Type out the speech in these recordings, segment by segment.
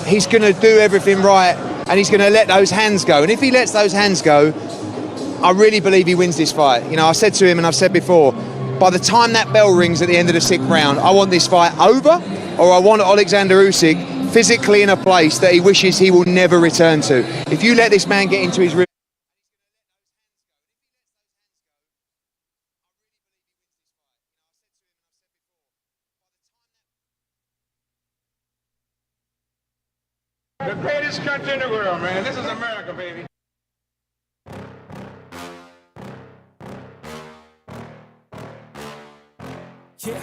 he's going to do everything right and he's going to let those hands go. And if he lets those hands go, I really believe he wins this fight. You know, I said to him, and I've said before, by the time that bell rings at the end of the 6th round, I want this fight over, or I want Alexander Usyk physically in a place that he wishes he will never return to. If you let this man get into his rhythm, the greatest country in the world, man. This is America, baby. Yeah.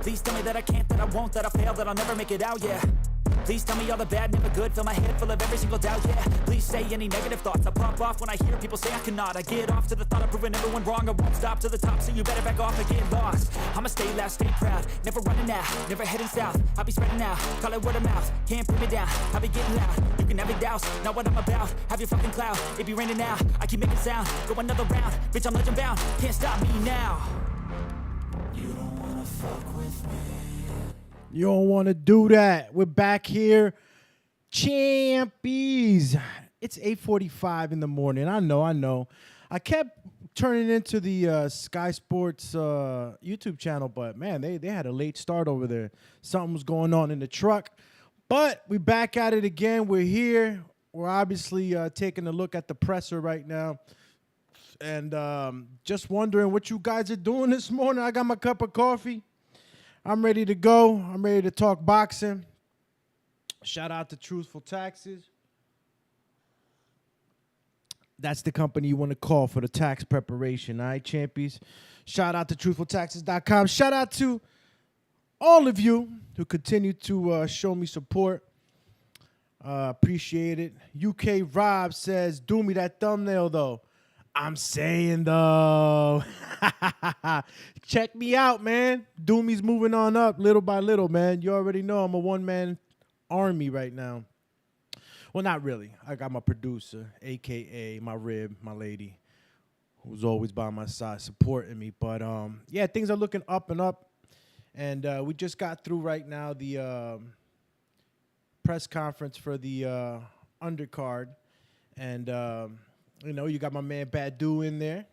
Please tell me that I can't, that I won't, that I fail, that I'll never make it out, yeah. Please tell me all the bad, never good, fill my head full of every single doubt, yeah. Please say any negative thoughts, I pop off when I hear people say I cannot. I get off to the thought of proving everyone wrong, I won't stop to the top, so you better back off and get lost. I'ma stay loud, stay proud, never running out, never heading south. I'll be spreading out, call it word of mouth, can't put me down, I'll be getting loud. You can have your doubts, not what I'm about, have your fucking cloud. It be raining now, I keep making sound, go another round, bitch I'm legend bound, can't stop me now. You don't wanna fuck with me. You don't want to do that. We're back here. CHAMMMP. It's 8:45 in the morning. I know. I kept turning into the Sky Sports YouTube channel, but man, they had a late start over there. Something was going on in the truck. But we're back at it again. We're here. We're obviously taking a look at the presser right now. And just wondering what you guys are doing this morning. I got my cup of coffee. I'm ready to go. I'm ready to talk boxing. Shout out to Truthful Taxes. That's the company you want to call for the tax preparation, all right, champions? Shout out to truthfultaxes.com. Shout out to all of you who continue to show me support. Appreciate it. UK Rob says, do me that thumbnail, though. I'm saying, though. Check me out, man. Doomy's moving on up little by little, man. You already know I'm a one-man army right now. Well, not really. I got my producer, a.k.a. my rib, my lady, who's always by my side supporting me. But, yeah, things are looking up and up. And we just got through right now the press conference for the undercard. And... you know, you got my man Badu in there.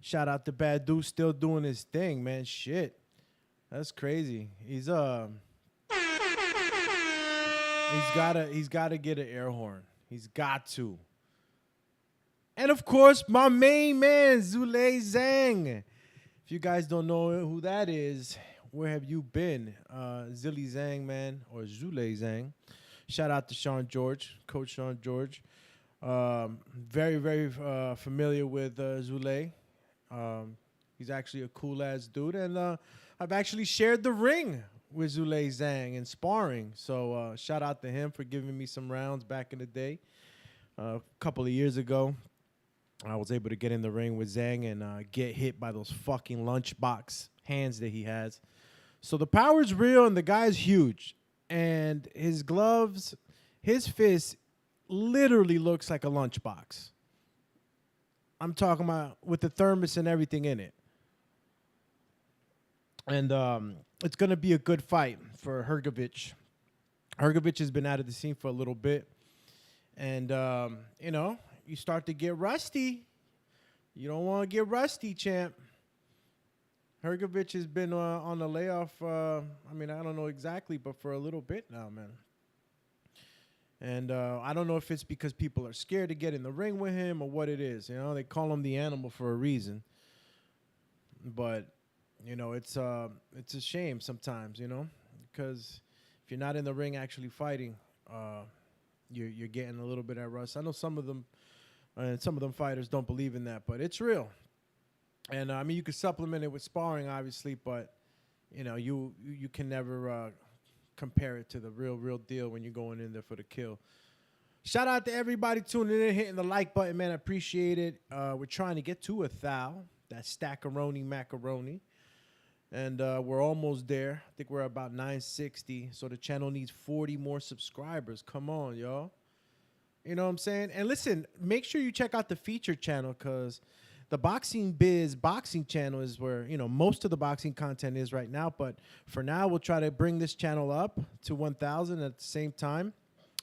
Shout out to Badu, still doing his thing, man. Shit, that's crazy. He's gotta get an air horn. He's got to. And of course, my main man Zule Zhang. If you guys don't know who that is, where have you been? Zilly Zhang, man, or Zule Zhang. Shout out to Sean George, Coach Sean George. Very, very familiar with Zule. He's actually a cool-ass dude. And I've actually shared the ring with Zule Zhang in sparring. So shout out to him for giving me some rounds back in the day. A couple of years ago, I was able to get in the ring with Zhang and get hit by those fucking lunchbox hands that he has. So the power's real and the guy's huge. And his gloves, his fists, literally looks like a lunchbox. I'm talking about with the thermos and everything in it. And it's going to be a good fight for Hrgovic. Hrgovic has been out of the scene for a little bit. And, you know, you start to get rusty. You don't want to get rusty, champ. Hrgovic has been on a layoff. I mean, I don't know exactly, but for a little bit now, man. And I don't know if it's because people are scared to get in the ring with him or what it is. You know, they call him the animal for a reason. But, you know, it's a shame sometimes, you know, because if you're not in the ring actually fighting, you're getting a little bit at rust. I know some of them fighters don't believe in that, but it's real. And, I mean, you can supplement it with sparring, obviously, but, you know, you can never compare it to the real deal when you're going in there for the kill. Shout out to everybody tuning in, hitting the like button, man. I appreciate it. We're trying to get to 1,000. That's stackaroni macaroni. And we're almost there. I think we're about 960. So the channel needs 40 more subscribers. Come on, y'all. You know what I'm saying? And listen, make sure you check out the feature channel because the Boxing Biz boxing channel is where, most of the boxing content is right now. But for now, we'll try to bring this channel up to 1,000 at the same time.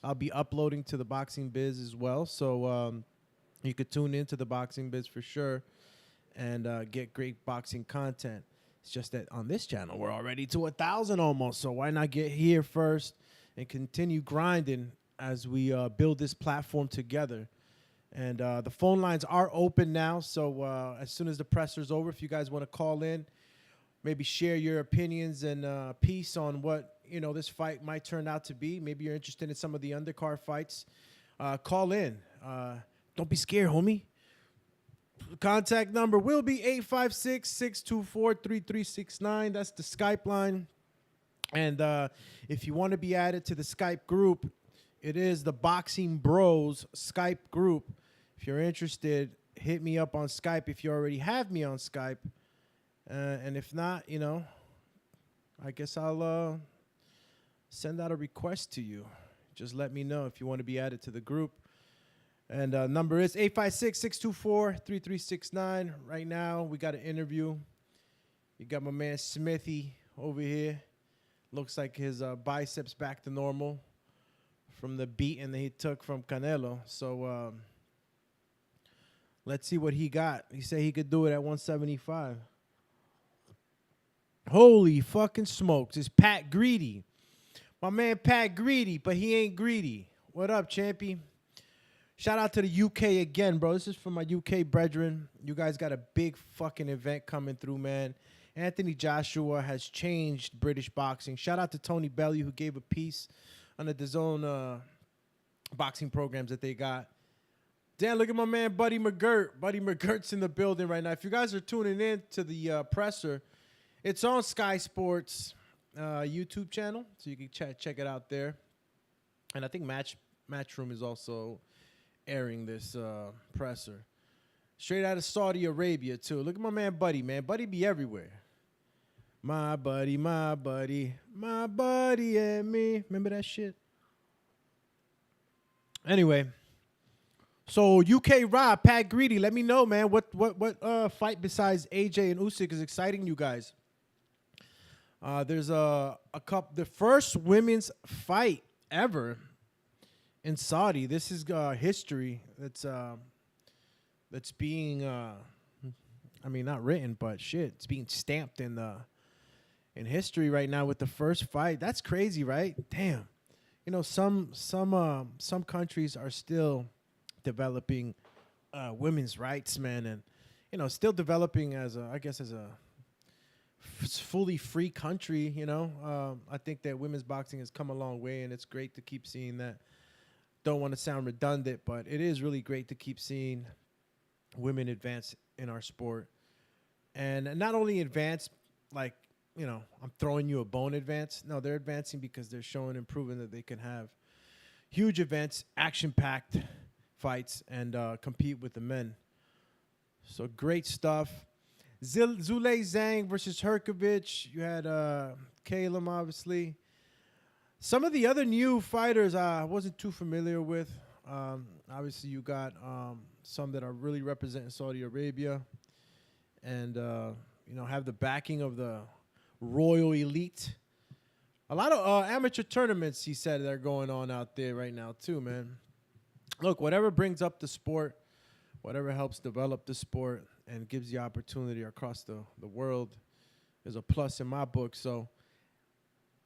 I'll be uploading to the Boxing Biz as well. So you could tune into the Boxing Biz for sure and get great boxing content. It's just that on this channel, we're already to 1,000 almost. So why not get here first and continue grinding as we build this platform together. And the phone lines are open now. So as soon as the presser's over, if you guys want to call in, maybe share your opinions and piece on what, this fight might turn out to be. Maybe you're interested in some of the undercard fights. Call in. Don't be scared, homie. The contact number will be 856-624-3369. That's the Skype line. And if you want to be added to the Skype group, it is the Boxing Bros Skype group. If you're interested, hit me up on Skype if you already have me on Skype. And if not, I guess I'll send out a request to you. Just let me know if you want to be added to the group. And number is 856-624-3369. Right now, we got an interview. You got my man Smithy over here. Looks like his biceps back to normal from the beating that he took from Canelo. So let's see what he got. He said he could do it at 175. Holy fucking smokes. It's Pat Greedy. My man Pat Greedy, but he ain't greedy. What up, Champy? Shout out to the UK again, bro. This is for my UK brethren. You guys got a big fucking event coming through, man. Anthony Joshua has changed British boxing. Shout out to Tony Bellew, who gave a piece on the DAZN boxing programs that they got. Dan, look at my man Buddy McGirt. Buddy McGirt's in the building right now. If you guys are tuning in to the presser, it's on Sky Sports YouTube channel, so you can check it out there. And I think Matchroom is also airing this presser. Straight out of Saudi Arabia, too. Look at my man Buddy, man. Buddy be everywhere. My buddy, my buddy, my buddy and me. Remember that shit? Anyway, so UK Rob, Pat Greedy, let me know, man. What fight besides AJ and Usyk is exciting you guys? There's a couple. The first women's fight ever in Saudi. This is history. That's being, not written, but shit, it's being stamped in history right now with the first fight. That's crazy, right? Damn. Some countries are still developing women's rights, man, and still developing as a fully free country. I think that women's boxing has come a long way, and it's great to keep seeing that. Don't want to sound redundant, but it is really great to keep seeing women advance in our sport. And not only advance, like, I'm throwing you a bone advance. No, they're advancing because they're showing and proving that they can have huge events, action-packed fights, and compete with the men. So great stuff. Zule Zhang versus Herkovich. You had Kalem, obviously. Some of the other new fighters I wasn't too familiar with. Obviously, you got some that are really representing Saudi Arabia and, have the backing of the Royal Elite. A lot of amateur tournaments, he said, that are going on out there right now, too, man. Look, whatever brings up the sport, whatever helps develop the sport and gives the opportunity across the world is a plus in my book. So,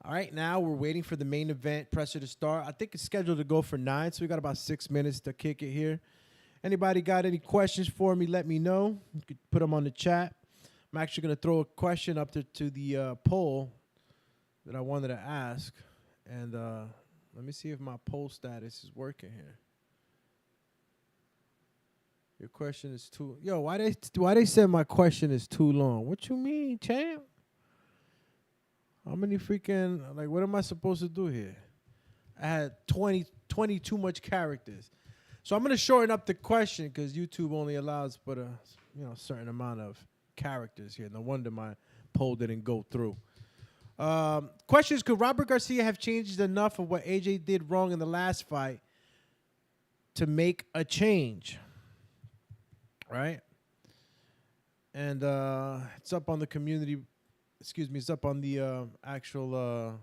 all right, now we're waiting for the main event presser to start. I think it's scheduled to go for 9, so we got about 6 minutes to kick it here. Anybody got any questions for me, let me know. You could put them on the chat. I'm actually going to throw a question up to the poll that I wanted to ask. And let me see if my poll status is working here. Your question is too... Yo, why they said my question is too long? What you mean, champ? How many freaking... Like, what am I supposed to do here? I had 20 too much characters. So I'm going to shorten up the question because YouTube only allows but a certain amount of characters here. No wonder my poll didn't go through. Question is, could Robert Garcia have changed enough of what AJ did wrong in the last fight to make a change? Right? And it's up on the community. Excuse me. It's up on the actual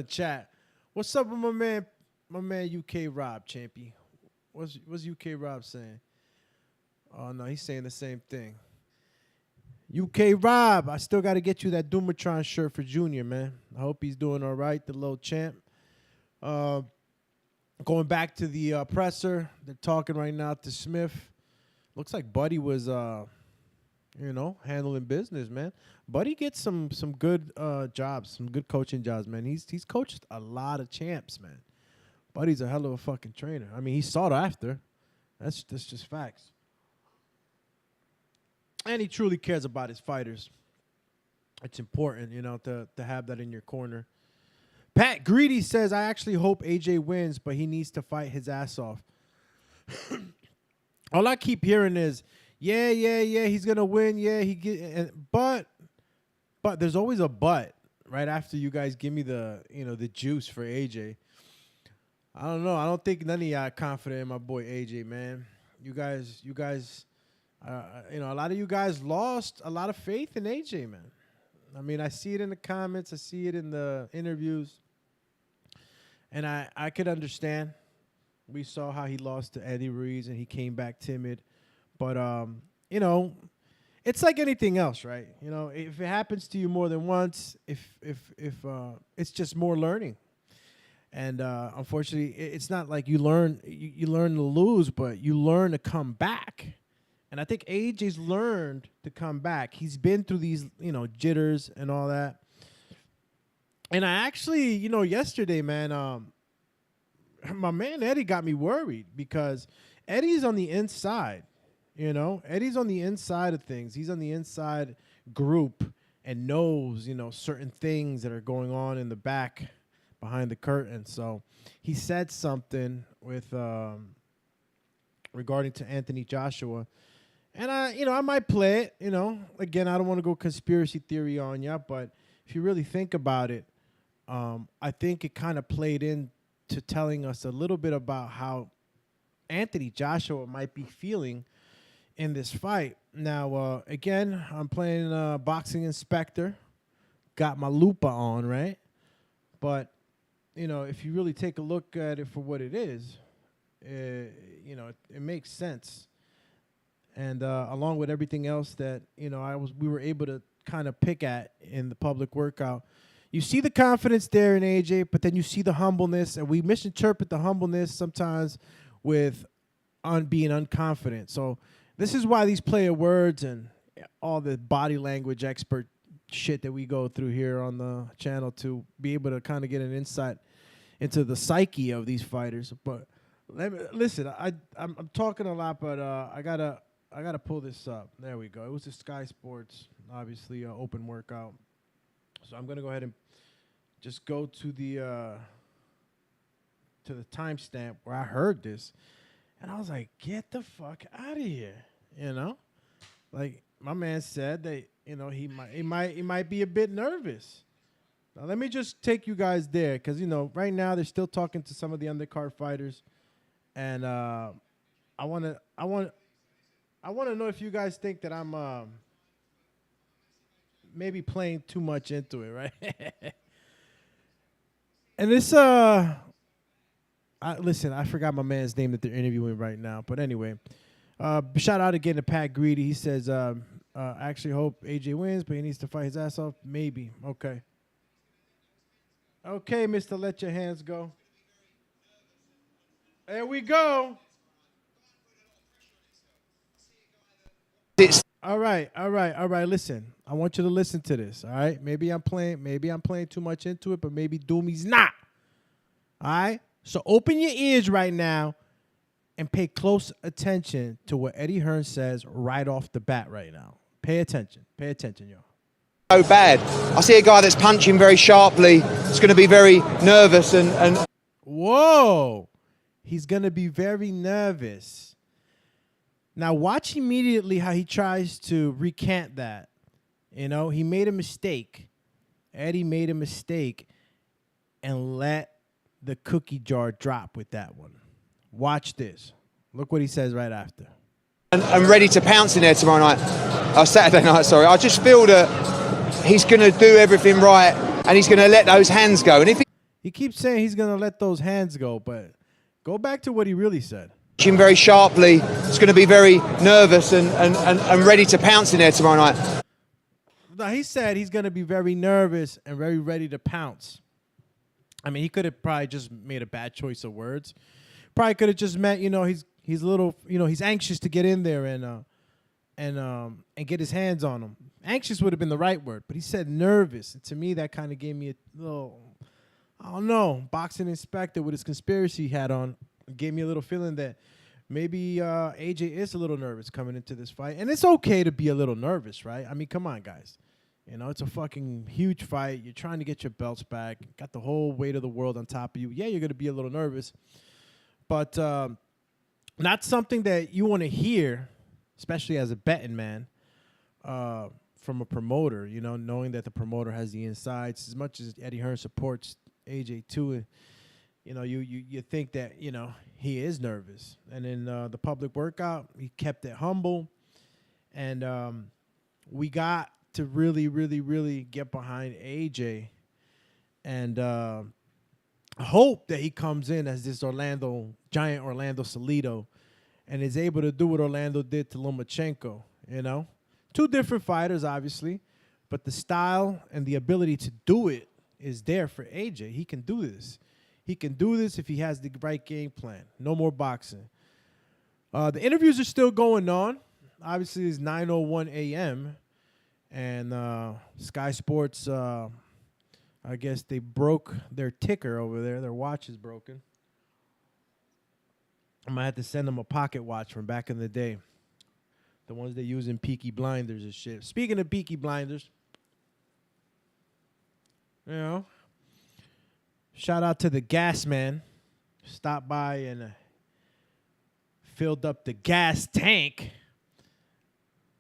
chat. What's up with my man UK Rob, Champy? What's UK Rob saying? Oh no, he's saying the same thing. UK Rob, I still got to get you that Doomatron shirt for Junior, man. I hope he's doing all right, the little champ. Going back to the presser, they're talking right now to Smith. Looks like Buddy was, handling business, man. Buddy gets some good jobs, some good coaching jobs, man. He's coached a lot of champs, man. Buddy's a hell of a fucking trainer. I mean, he's sought after. That's just facts. And he truly cares about his fighters. It's important, to have that in your corner. Pat Greedy says, I actually hope AJ wins, but he needs to fight his ass off. All I keep hearing is, yeah, he's going to win. Yeah, but there's always a but right after you guys give me the juice for AJ. I don't know. I don't think none of y'all are confident in my boy AJ, man. You guys, a lot of you guys lost a lot of faith in AJ, man. I mean, I see it in the comments. I see it in the interviews. And I could understand. We saw how he lost to Eddie Ruiz and he came back timid. But, it's like anything else, right? If it happens to you more than once, if it's just more learning. And unfortunately, it's not like you learn to lose, but you learn to come back. And I think AJ's learned to come back. He's been through these, jitters and all that. And I actually, yesterday, man, my man Eddie got me worried because Eddie's on the inside, Eddie's on the inside of things. He's on the inside group and knows, certain things that are going on in the back behind the curtain. So he said something with regarding to Anthony Joshua. And I might play it, Again, I don't want to go conspiracy theory on ya, but if you really think about it, I think it kind of played into telling us a little bit about how Anthony Joshua might be feeling in this fight. Now, again, I'm playing Boxing Inspector. Got my lupa on, right? But, if you really take a look at it for what it is, it makes sense. And along with everything else that, we were able to kind of pick at in the public workout, you see the confidence there in AJ, but then you see the humbleness, and we misinterpret the humbleness sometimes with being unconfident. So this is why these play of words and all the body language expert shit that we go through here on the channel to be able to kind of get an insight into the psyche of these fighters. But listen, I'm talking a lot, but I gotta pull this up. There we go. It was a Sky Sports, obviously, open workout. So I'm gonna go ahead and just go to the timestamp where I heard this, and I was like, "Get the fuck out of here!" Like my man said that he might be a bit nervous. Now let me just take you guys there, because right now they're still talking to some of the undercard fighters, and I want to know if you guys think that I'm maybe playing too much into it, right? And this listen, I forgot my man's name that they're interviewing right now, but anyway, shout out again to Pat Greedy. He says, I actually hope AJ wins, but he needs to fight his ass off. Maybe. Okay, Mr. Let Your Hands Go. There we go. All right. Listen, I want you to listen to this. All right. Maybe I'm playing too much into it, but maybe Doomy's not. All right. So open your ears right now and pay close attention to what Eddie Hearn says right off the bat right now. Pay attention, y'all. So bad. I see a guy that's punching very sharply. It's going to be very nervous and. Whoa. He's going to be very nervous. Now, watch immediately how he tries to recant that. He made a mistake. Eddie made a mistake and let the cookie jar drop with that one. Watch this. Look what he says right after. and ready to pounce in there tomorrow night. Saturday night, sorry. I just feel that he's going to do everything right and he's going to let those hands go. And if He keeps saying he's going to let those hands go, but go back to what he really said. him very sharply, he's going to be very nervous and ready to pounce in there tomorrow night. No, he said he's going to be very nervous and very ready to pounce. I mean, he could have probably just made a bad choice of words. Probably could have just meant, he's a little, he's anxious to get in there and get his hands on him. Anxious would have been the right word, but he said nervous. And to me, that kind of gave me a little, I don't know, boxing inspector with his conspiracy hat on. Gave me a little feeling that maybe AJ is a little nervous coming into this fight. And it's okay to be a little nervous, right? I mean, come on, guys. It's a fucking huge fight. You're trying to get your belts back. Got the whole weight of the world on top of you. Yeah, you're going to be a little nervous. But not something that you want to hear, especially as a betting man, from a promoter, knowing that the promoter has the insights. As much as Eddie Hearn supports AJ too, you think that, he is nervous. And in the public workout, he kept it humble. And we got to really, really, really get behind AJ and hope that he comes in as this giant Orlando Salido and is able to do what Orlando did to Lomachenko, Two different fighters, obviously, but the style and the ability to do it is there for AJ. He can do this. He can do this if he has the right game plan. No more boxing. The interviews are still going on. Obviously, it's 9:01 a.m., and Sky Sports, I guess they broke their ticker over there. Their watch is broken. I might have to send them a pocket watch from back in the day. The ones they use in Peaky Blinders and shit. Speaking of Peaky Blinders, shout out to the gas man. Stopped by and filled up the gas tank.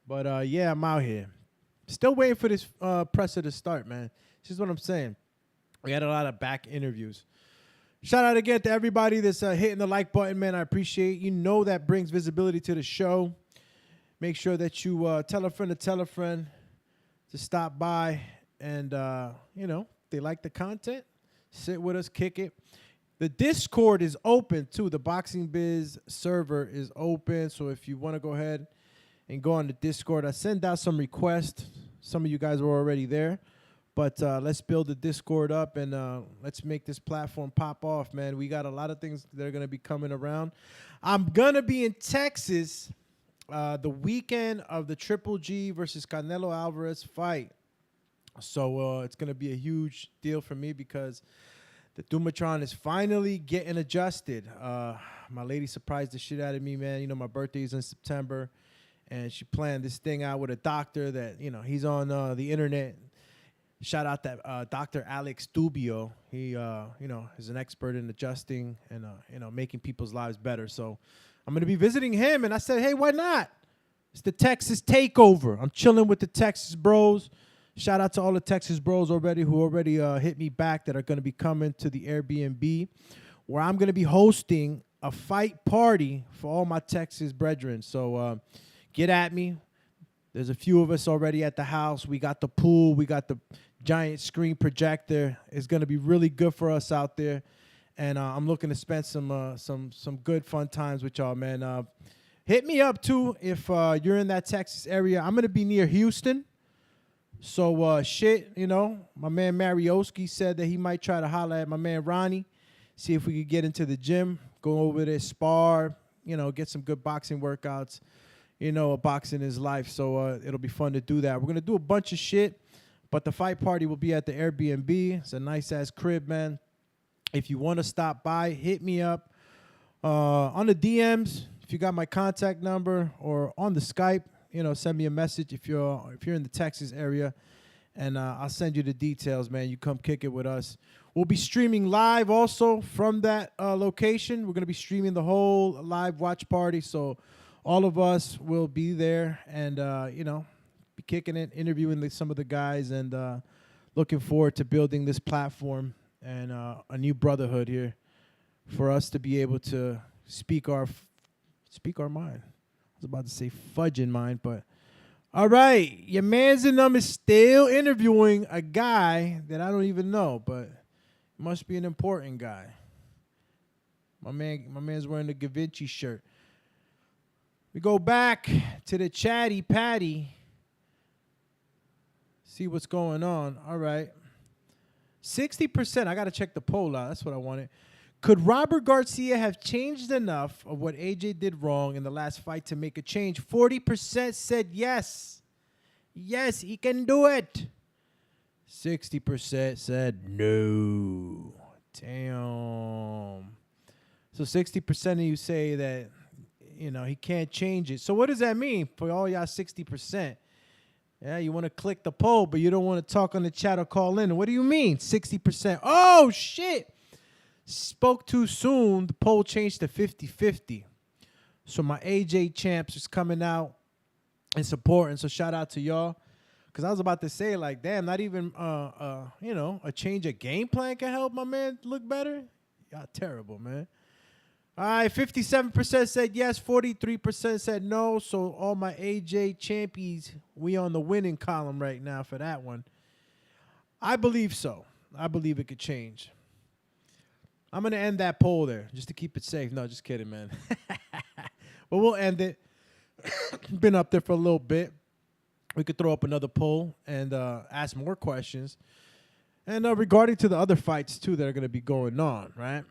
But, yeah, I'm out here. Still waiting for this presser to start, man. This is what I'm saying. We had a lot of back interviews. Shout out again to everybody that's hitting the like button, man. I appreciate it. That brings visibility to the show. Make sure that you tell a friend to stop by. And, they like the content. Sit with us, kick it. The Discord is open, too. The Boxing Biz server is open. So if you want to go ahead and go on the Discord, I sent out some requests. Some of you guys were already there. But let's build the Discord up and let's make this platform pop off, man. We got a lot of things that are going to be coming around. I'm going to be in Texas the weekend of the Triple G versus Canelo Alvarez fight. So it's going to be a huge deal for me because the Dumatron is finally getting adjusted. My lady surprised the shit out of me, man. My birthday is in September. And she planned this thing out with a doctor that, he's on the internet. Shout out that Dr. Alex Dubio. He, is an expert in adjusting and, making people's lives better. So I'm going to be visiting him. And I said, hey, why not? It's the Texas takeover. I'm chilling with the Texas bros. Shout out to all the Texas bros who already hit me back that are going to be coming to the Airbnb where I'm going to be hosting a fight party for all my Texas brethren. So get at me. There's a few of us already at the house. We got the pool. We got the giant screen projector. It's going to be really good for us out there. And I'm looking to spend some good fun times with y'all, man. Hit me up, too, if you're in that Texas area. I'm going to be near Houston. So, my man Marioski said that he might try to holler at my man Ronnie, see if we could get into the gym, go over there, spar, get some good boxing workouts. Boxing is life, so it'll be fun to do that. We're going to do a bunch of shit, but the fight party will be at the Airbnb. It's a nice-ass crib, man. If you want to stop by, hit me up on the DMs if you got my contact number or on the Skype. Send me a message if you're in the Texas area, and I'll send you the details, man. You come kick it with us. We'll be streaming live also from that location. We're going to be streaming the whole live watch party, so all of us will be there and, be kicking it, interviewing some of the guys, and looking forward to building this platform and a new brotherhood here for us to be able to speak our mind. was about to say fudge in mine, but all right. Your man's in them is still interviewing a guy that I don't even know, but must be an important guy. My man's wearing the Gavinci shirt. We go back to the chatty patty. See what's going on. All right. 60%. I got to check the poll out. That's what I wanted. Could Robert Garcia have changed enough of what AJ did wrong in the last fight to make a change? 40% said yes. Yes, he can do it. 60% said no. Damn. So 60% of you say that, you know, he can't change it. So what does that mean for all y'all 60%? Yeah, you want to click the poll, but you don't want to talk on the chat or call in. What do you mean, 60%? Oh, shit. Spoke too soon. The poll changed to 50-50. So my AJ champs is coming out and supporting. So shout out to y'all. Because I was about to say, like, damn, not even, you know, a change of game plan can help my man look better. Y'all terrible, man. All right, 57% said yes, 43% said no. So all my AJ champies, we on the winning column right now for that one. I believe so. I believe it could change. I'm going to end that poll there just to keep it safe. No, just kidding, man. But we'll end it. Been up there for a little bit. We could throw up another poll and ask more questions. And regarding to the other fights, too, that are going to be going on, right?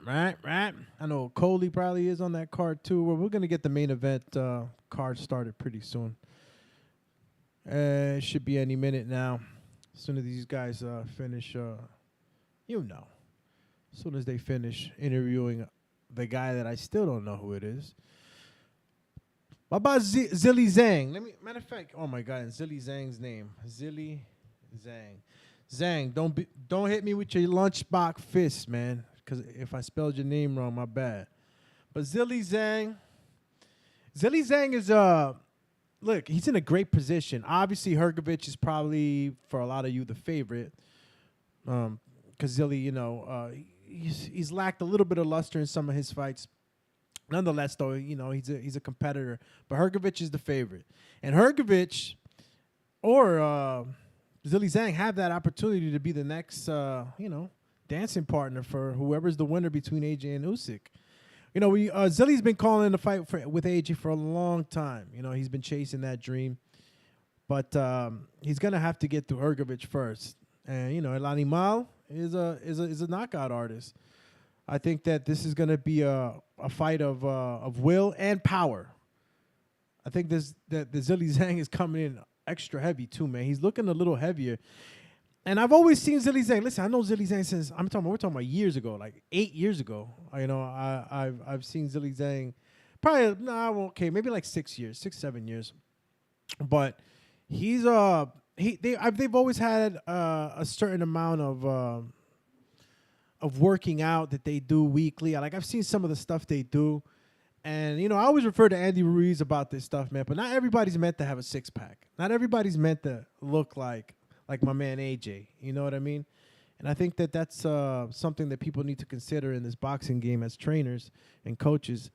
I know Coley probably is on that card, too. Well, we're going to get the main event card started pretty soon. It should be any minute now. As soon as these guys finish, you know. As soon as they finish interviewing the guy that I still don't know who it is. What about Zilly Zhang? Matter of fact, oh my God, Zilly Zhang's name. Zilly Zhang. Zhang, don't hit me with your lunchbox fist, man. Because if I spelled your name wrong, my bad. But Zilly Zhang is look, he's in a great position. Obviously, Hrgovic is probably for a lot of you the favorite. Because Zilly, you know, he's lacked a little bit of luster in some of his fights. Nonetheless, though, you know, he's a competitor. But Hrgovic is the favorite. And Hrgovic or Zilly Zhang have that opportunity to be the next, you know, dancing partner for whoever's the winner between AJ and Usyk. You know, Zilly's been calling the fight with AJ for a long time. You know, he's been chasing that dream. But he's going to have to get through Hrgovic first. And, you know, El Animal is a knockout artist. I think that this is going to be a fight of will and power. I think that the Zilly Zhang is coming in extra heavy too, man. He's looking a little heavier. And I've always seen Zilly Zhang. Listen, I know Zilly Zhang since we're talking about years ago, like 8 years ago. You know, I've seen Zilly Zhang probably maybe like 6 years, 6-7 years. But he's they've always had a certain amount of working out that they do weekly. Like I've seen some of the stuff they do. And, you know, I always refer to Andy Ruiz about this stuff, man. But not everybody's meant to have a six-pack. Not everybody's meant to look like my man AJ. You know what I mean? And I think that that's something that people need to consider in this boxing game as trainers and coaches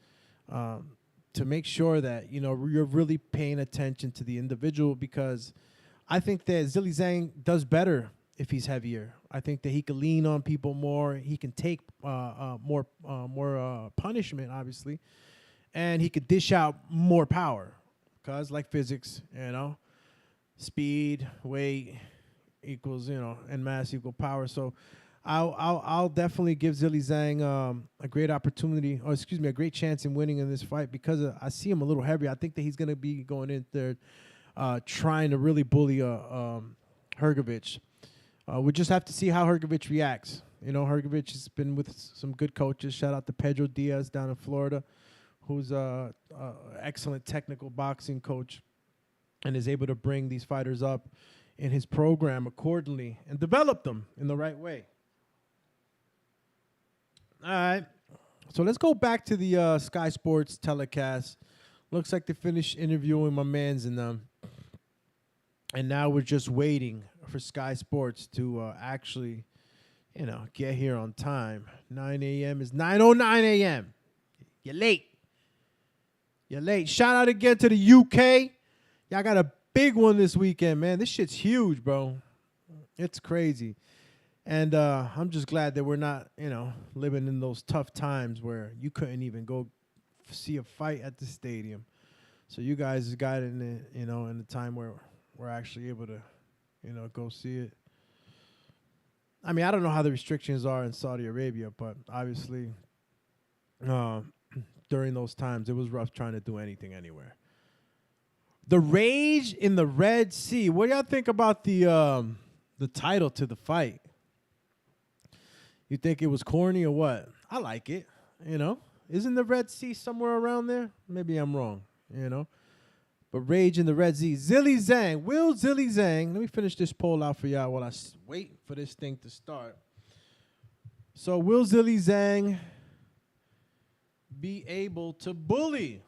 to make sure that, you know, you're really paying attention to the individual, because I think that Zilly Zhang does better if he's heavier. I think that he can lean on people more. He can take more punishment, obviously. And he could dish out more power, because like physics, you know, speed, weight equals, you know, and mass equal power. So I'll definitely give Zilly Zhang a great opportunity, or excuse me, a great chance in winning in this fight, because I see him a little heavier. I think that he's going to be going in there trying to really bully Hrgovic. We just have to see how Hrgovic reacts. You know, Hrgovic has been with some good coaches. Shout out to Pedro Diaz down in Florida, who's an excellent technical boxing coach and is able to bring these fighters up in his program accordingly and develop them in the right way. All right. So let's go back to the Sky Sports telecast. Looks like they finished interviewing my mans in them. And now we're just waiting for Sky Sports to actually, you know, get here on time. 9 a.m. is 9:09 a.m. You're late. You're late. Shout out again to the UK. Y'all got a big one this weekend, man. This shit's huge, bro. It's crazy. And I'm just glad that we're not, living in those tough times where you couldn't even go see a fight at the stadium. So you guys got it in a time where we're actually able to, go see it. I mean, I don't know how the restrictions are in Saudi Arabia, but obviously during those times, it was rough trying to do anything anywhere. The Rage in the Red Sea. What do y'all think about the title to the fight? You think it was corny or what? I like it, Isn't the Red Sea somewhere around there? Maybe I'm wrong, But Rage in the Red Sea. Zilly Zhang. Will Zilly Zhang. Let me finish this poll out for y'all while I wait for this thing to start. So will Zilly Zhang be able to bully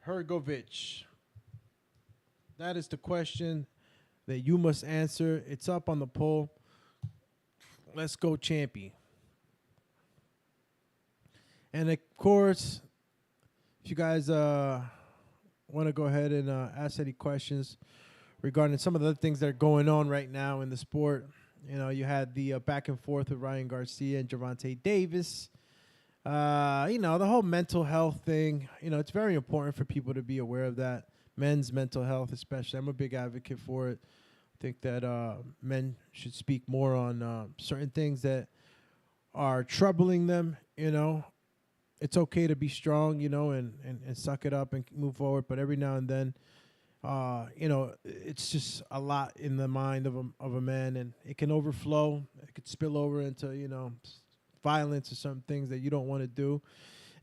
Hrgović? That is the question that you must answer. It's up on the poll. Let's go, Champy. And of course, if you guys want to go ahead and ask any questions regarding some of the other things that are going on right now in the sport, you had the back and forth with Ryan Garcia and Gervonta Davis. The whole mental health thing, it's very important for people to be aware of that. Men's mental health especially. I'm a big advocate for it. I think that men should speak more on certain things that are troubling them, It's okay to be strong, and suck it up and move forward. But every now and then, it's just a lot in the mind of a man, and it can overflow. It could spill over into, violence or some things that you don't want to do.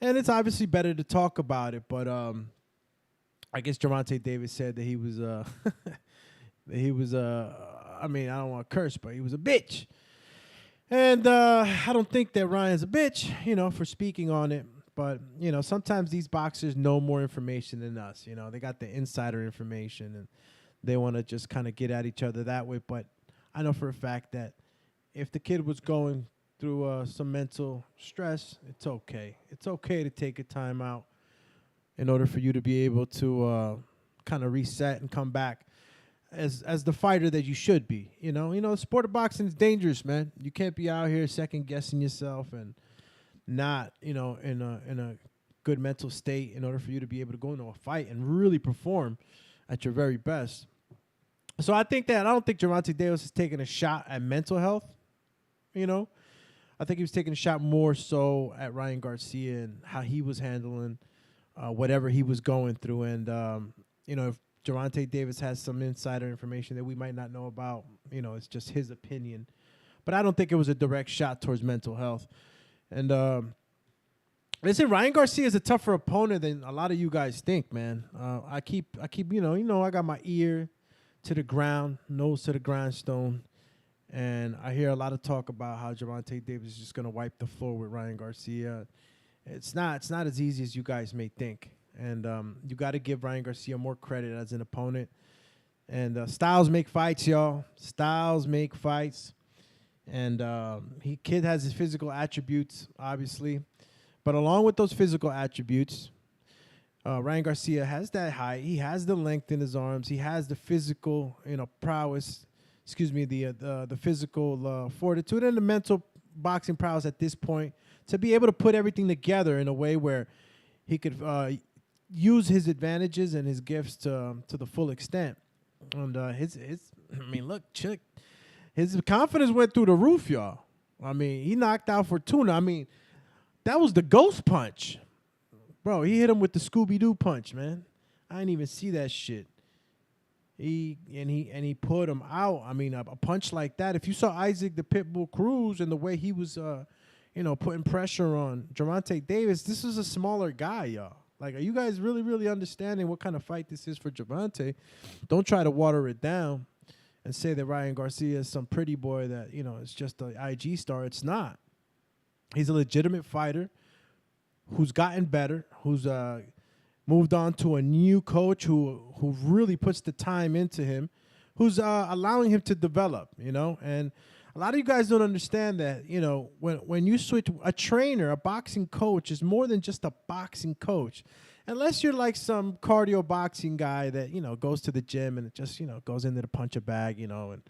And it's obviously better to talk about it. But I guess Gervonta Davis said that he was I don't want to curse, but he was a bitch. And I don't think that Ryan's a bitch, for speaking on it. But, sometimes these boxers know more information than us. They got the insider information, and they want to just kind of get at each other that way. But I know for a fact that if the kid was going through some mental stress, it's okay. It's okay to take a time out in order for you to be able to kind of reset and come back as the fighter that you should be. The sport of boxing is dangerous, man. You can't be out here second guessing yourself and not, in a good mental state in order for you to be able to go into a fight and really perform at your very best. So I don't think Gervonta Davis is taking a shot at mental health. I think he was taking a shot more so at Ryan Garcia and how he was handling whatever he was going through. And, if Gervonta Davis has some insider information that we might not know about, it's just his opinion. But I don't think it was a direct shot towards mental health. And listen, Ryan Garcia is a tougher opponent than a lot of you guys think, man. I keep, I got my ear to the ground, nose to the grindstone. And I hear a lot of talk about how Gervonta Davis is just going to wipe the floor with Ryan Garcia. It's not as easy as you guys may think. And you got to give Ryan Garcia more credit as an opponent. And styles make fights, y'all. Styles make fights. And kid has his physical attributes, obviously. But along with those physical attributes, Ryan Garcia has that height. He has the length in his arms. He has the physical, prowess. The physical fortitude and the mental boxing prowess at this point to be able to put everything together in a way where he could use his advantages and his gifts to the full extent. And his confidence went through the roof, y'all. He knocked out Fortuna. That was the ghost punch. Bro, he hit him with the Scooby-Doo punch, man. I didn't even see that shit. He put him out. A punch like that. If you saw Isaac the Pitbull Cruz and the way he was, putting pressure on Gervonta Davis, this is a smaller guy, y'all. Like, are you guys really, really understanding what kind of fight this is for Gervonta? Don't try to water it down and say that Ryan Garcia is some pretty boy that, is just an IG star. It's not. He's a legitimate fighter who's gotten better, who's moved on to a new coach who really puts the time into him, who's allowing him to develop, And A lot of you guys don't understand that, you know, when you switch, a trainer, a boxing coach is more than just a boxing coach. Unless you're like some cardio boxing guy that, you know, goes to the gym and it just, you know, goes in there to punch a bag, you know, and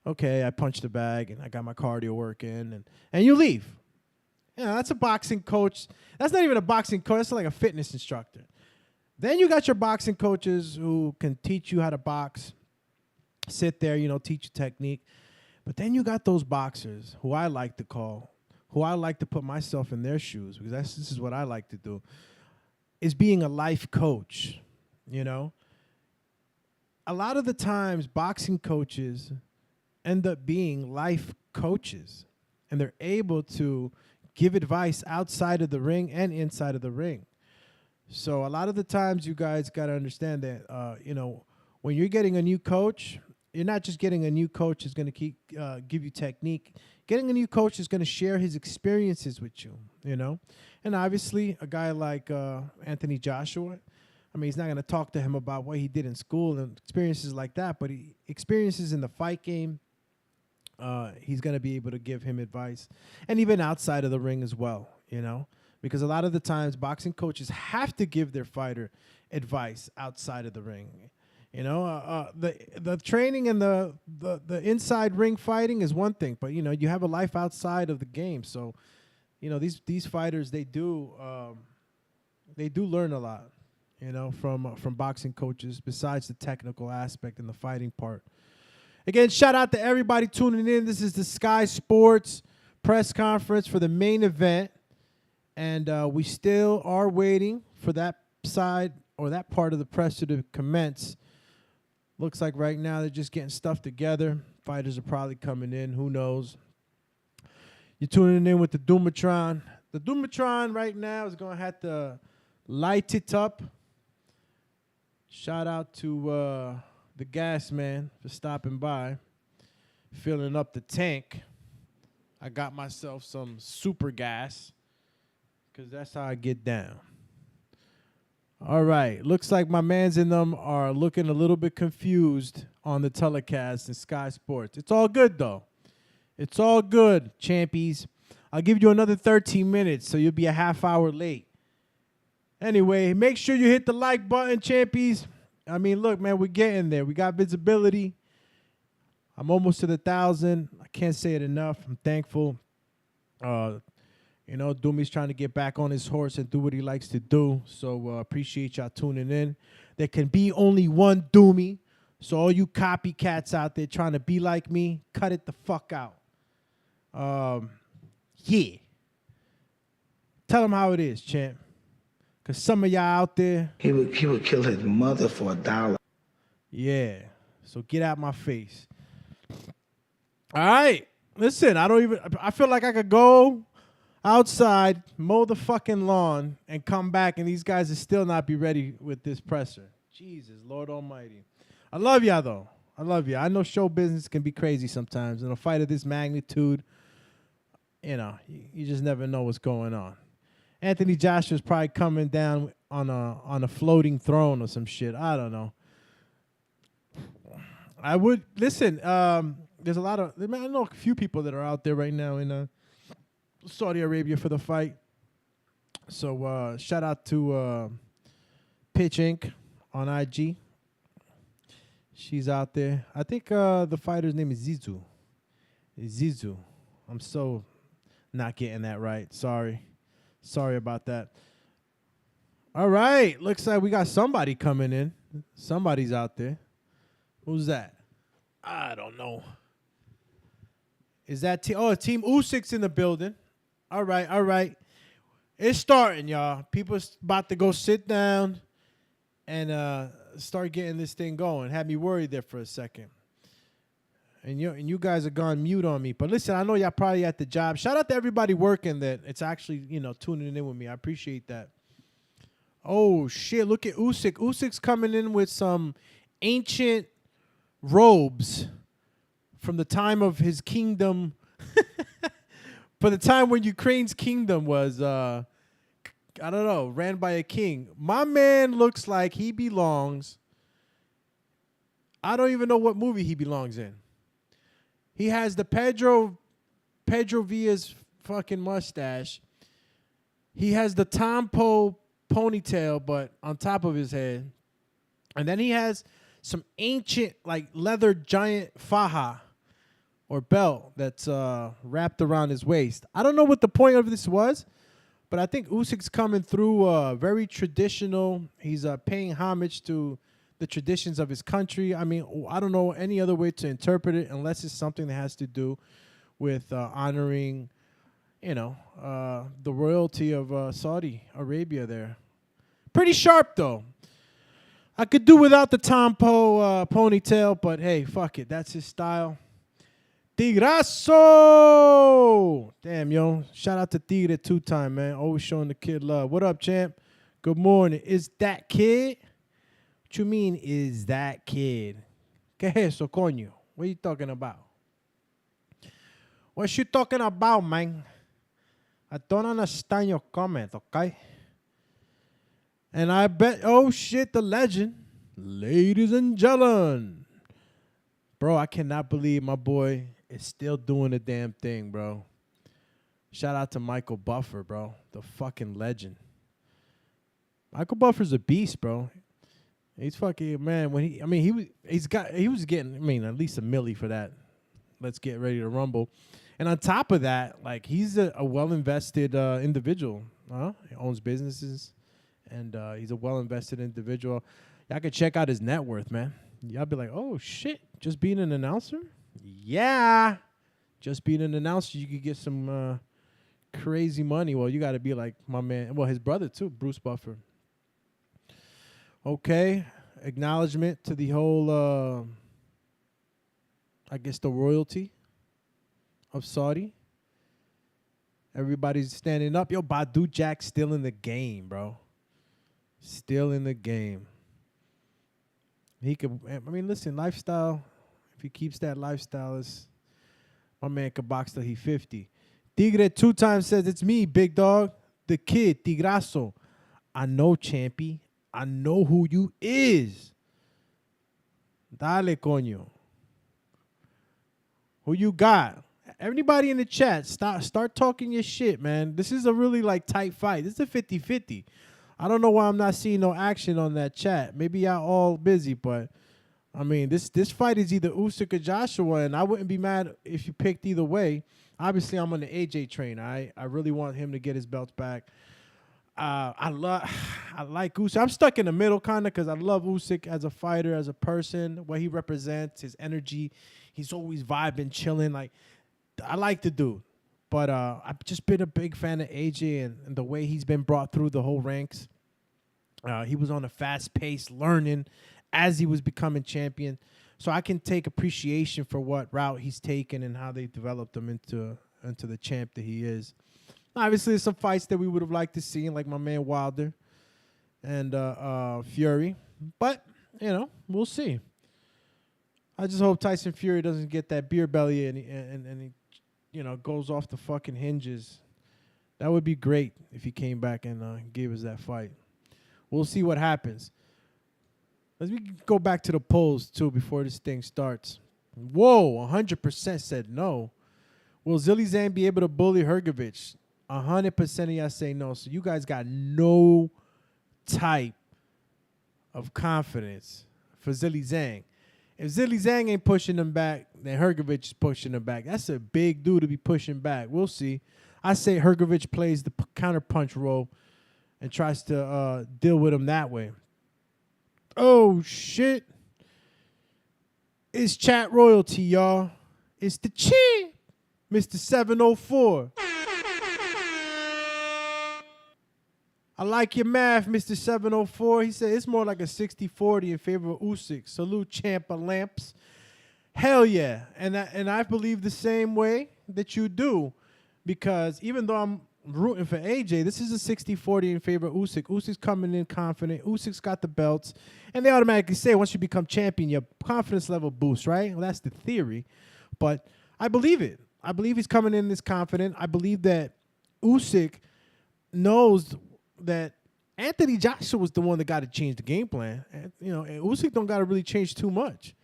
okay, I punched the bag and I got my cardio working and you leave. You know, that's a boxing coach. That's not even a boxing coach. That's like a fitness instructor. Then you got your boxing coaches who can teach you how to box, sit there, you know, teach you technique. But then you got those boxers who I like to call, who I like to put myself in their shoes, because this is what I like to do, is being a life coach, you know? A lot of the times, boxing coaches end up being life coaches, and they're able to give advice outside of the ring and inside of the ring. So a lot of the times, you guys got to understand that, you know, when you're getting a new coach, you're not just getting a new coach who's going to give you technique. Getting a new coach is going to share his experiences with you, you know. And obviously, a guy like Anthony Joshua, I mean, he's not going to talk to him about what he did in school and experiences like that, but he experiences in the fight game. He's going to be able to give him advice, and even outside of the ring as well, you know. Because a lot of the times, boxing coaches have to give their fighter advice outside of the ring. You know, the training and the inside ring fighting is one thing, but you know, you have a life outside of the game. So, you know, these fighters, they do learn a lot, you know, from boxing coaches besides the technical aspect and the fighting part. Again, shout out to everybody tuning in. This is the Sky Sports press conference for the main event. And we still are waiting for that side or that part of the press to commence. Looks like right now they're just getting stuff together. Fighters are probably coming in. Who knows? You're tuning in with the Doomatron. The Doomatron right now is going to have to light it up. Shout out to the gas man for stopping by, filling up the tank. I got myself some super gas, because that's how I get down. All right. Looks like my mans in them are looking a little bit confused on the telecast in Sky Sports. It's all good, though. It's all good, champies. I'll give you another 13 minutes, so you'll be a half hour late. Anyway, make sure you hit the like button, champies. I mean, look, man, we're getting there. We got visibility. I'm almost to the 1,000. I can't say it enough. I'm thankful. You know, Doomy's trying to get back on his horse and do what he likes to do. So appreciate y'all tuning in. There can be only one Doomy. So all you copycats out there trying to be like me, cut it the fuck out. Yeah. Tell them how it is, champ. Because some of y'all out there. He would kill his mother for $1. Yeah. So get out my face. All right. Listen, I feel like I could go outside, mow the fucking lawn, and come back, and these guys will still not be ready with this presser. Jesus, Lord Almighty. I love y'all, though. I love you. I know show business can be crazy sometimes. In a fight of this magnitude, you know, you just never know what's going on. Anthony Joshua's probably coming down on a floating throne or some shit. I don't know. I would listen. There's a lot of, I know a few people that are out there right now in Saudi Arabia for the fight. So shout out to Pitch Inc. on IG. She's out there. I think the fighter's name is Zizou. Zizou. I'm so not getting that right. Sorry about that. All right. Looks like we got somebody coming in. Somebody's out there. Who's that? I don't know. Is that Team Usyk's in the building? All right. It's starting, y'all. People about to go sit down and start getting this thing going. Had me worried there for a second. And you guys are gone mute on me. But listen, I know y'all probably at the job. Shout out to everybody working that it's actually, tuning in with me. I appreciate that. Oh, shit. Look at Usyk. Usyk's coming in with some ancient robes from the time of his kingdom. For the time when Ukraine's kingdom was, ran by a king. My man looks like he belongs. I don't even know what movie he belongs in. He has the Pedro Pedro Villa's fucking mustache. He has the CHAMMMP ponytail, but on top of his head. And then he has some ancient, like, leather giant faja or belt that's wrapped around his waist. I don't know what the point of this was, but I think Usyk's coming through very traditional. He's paying homage to the traditions of his country. I mean, I don't know any other way to interpret it unless it's something that has to do with honoring, the royalty of Saudi Arabia there. Pretty sharp, though. I could do without the CHAMMMP ponytail, but hey, fuck it. That's his style. Tigrazo! Damn, yo. Shout out to Tigre 2-time, man. Always showing the kid love. What up, champ? Good morning. Is that kid? What you mean, is that kid? ¿Qué es eso, coño? What are you talking about? What you talking about, man? I don't understand your comment, okay? And I bet, oh shit, the legend. Ladies and gentlemen. Bro, I cannot believe my boy is still doing the damn thing, bro. Shout out to Michael Buffer, bro. The fucking legend. Michael Buffer's a beast, bro. He's fucking, man, when he was getting, at least $1 million for that. Let's get ready to rumble. And on top of that, like, he's a well-invested individual. He owns businesses, and he's a well-invested individual. Y'all can check out his net worth, man. Y'all be like, oh, shit, just being an announcer? Yeah. Just being an announcer, you could get some crazy money. Well, you got to be like my man. Well, his brother, too, Bruce Buffer. Okay. Acknowledgement to the whole, I guess, the royalty of Saudi. Everybody's standing up. Yo, Badu Jack's still in the game, bro. Still in the game. He could, listen, lifestyle, if he keeps that lifestyle, my man could box till he's 50. Tigre 2-time says, it's me, big dog, the kid, Tigrazo. I know, Champy. I know who you is. Dale, coño. Who you got? Everybody in the chat, start talking your shit, man. This is a really, like, tight fight. This is a 50-50. I don't know why I'm not seeing no action on that chat. Maybe y'all all busy, but, this fight is either Usyk or Joshua, and I wouldn't be mad if you picked either way. Obviously, I'm on the AJ train. I really want him to get his belts back. I like Usyk. I'm stuck in the middle, kind of, because I love Usyk as a fighter, as a person, what he represents, his energy. He's always vibing, chilling. Like, I like the dude. But I've just been a big fan of AJ and the way he's been brought through the whole ranks. He was on a fast pace, learning as he was becoming champion. So I can take appreciation for what route he's taken and how they developed him into the champ that he is. Obviously, there's some fights that we would have liked to see, like my man Wilder and Fury. But, we'll see. I just hope Tyson Fury doesn't get that beer belly and he goes off the fucking hinges. That would be great if he came back and gave us that fight. We'll see what happens. Let me go back to the polls, too, before this thing starts. Whoa, 100% said no. Will Zilly Zhang be able to bully Hrgovic? 100% of y'all say no. So you guys got no type of confidence for Zilly Zhang. If Zilly Zhang ain't pushing him back, then Hrgovic is pushing him back. That's a big dude to be pushing back. We'll see. I say Hrgovic plays the counterpunch role and tries to deal with him that way. Oh, shit. It's chat royalty, y'all. It's the champ, Mr. 704. I like your math, Mr. 704. He said it's more like a 60-40 in favor of Usyk. Salute, champ of lamps. Hell yeah. And I believe the same way that you do. Because even though I'm rooting for AJ, this is a 60-40 in favor of Usyk. Usyk's coming in confident. Usyk's got the belts. And they automatically say once you become champion, your confidence level boosts, right? Well, that's the theory. But I believe it. I believe he's coming in this confident. I believe that Usyk knows that Anthony Joshua was the one that got to change the game plan. And Usyk don't got to really change too much.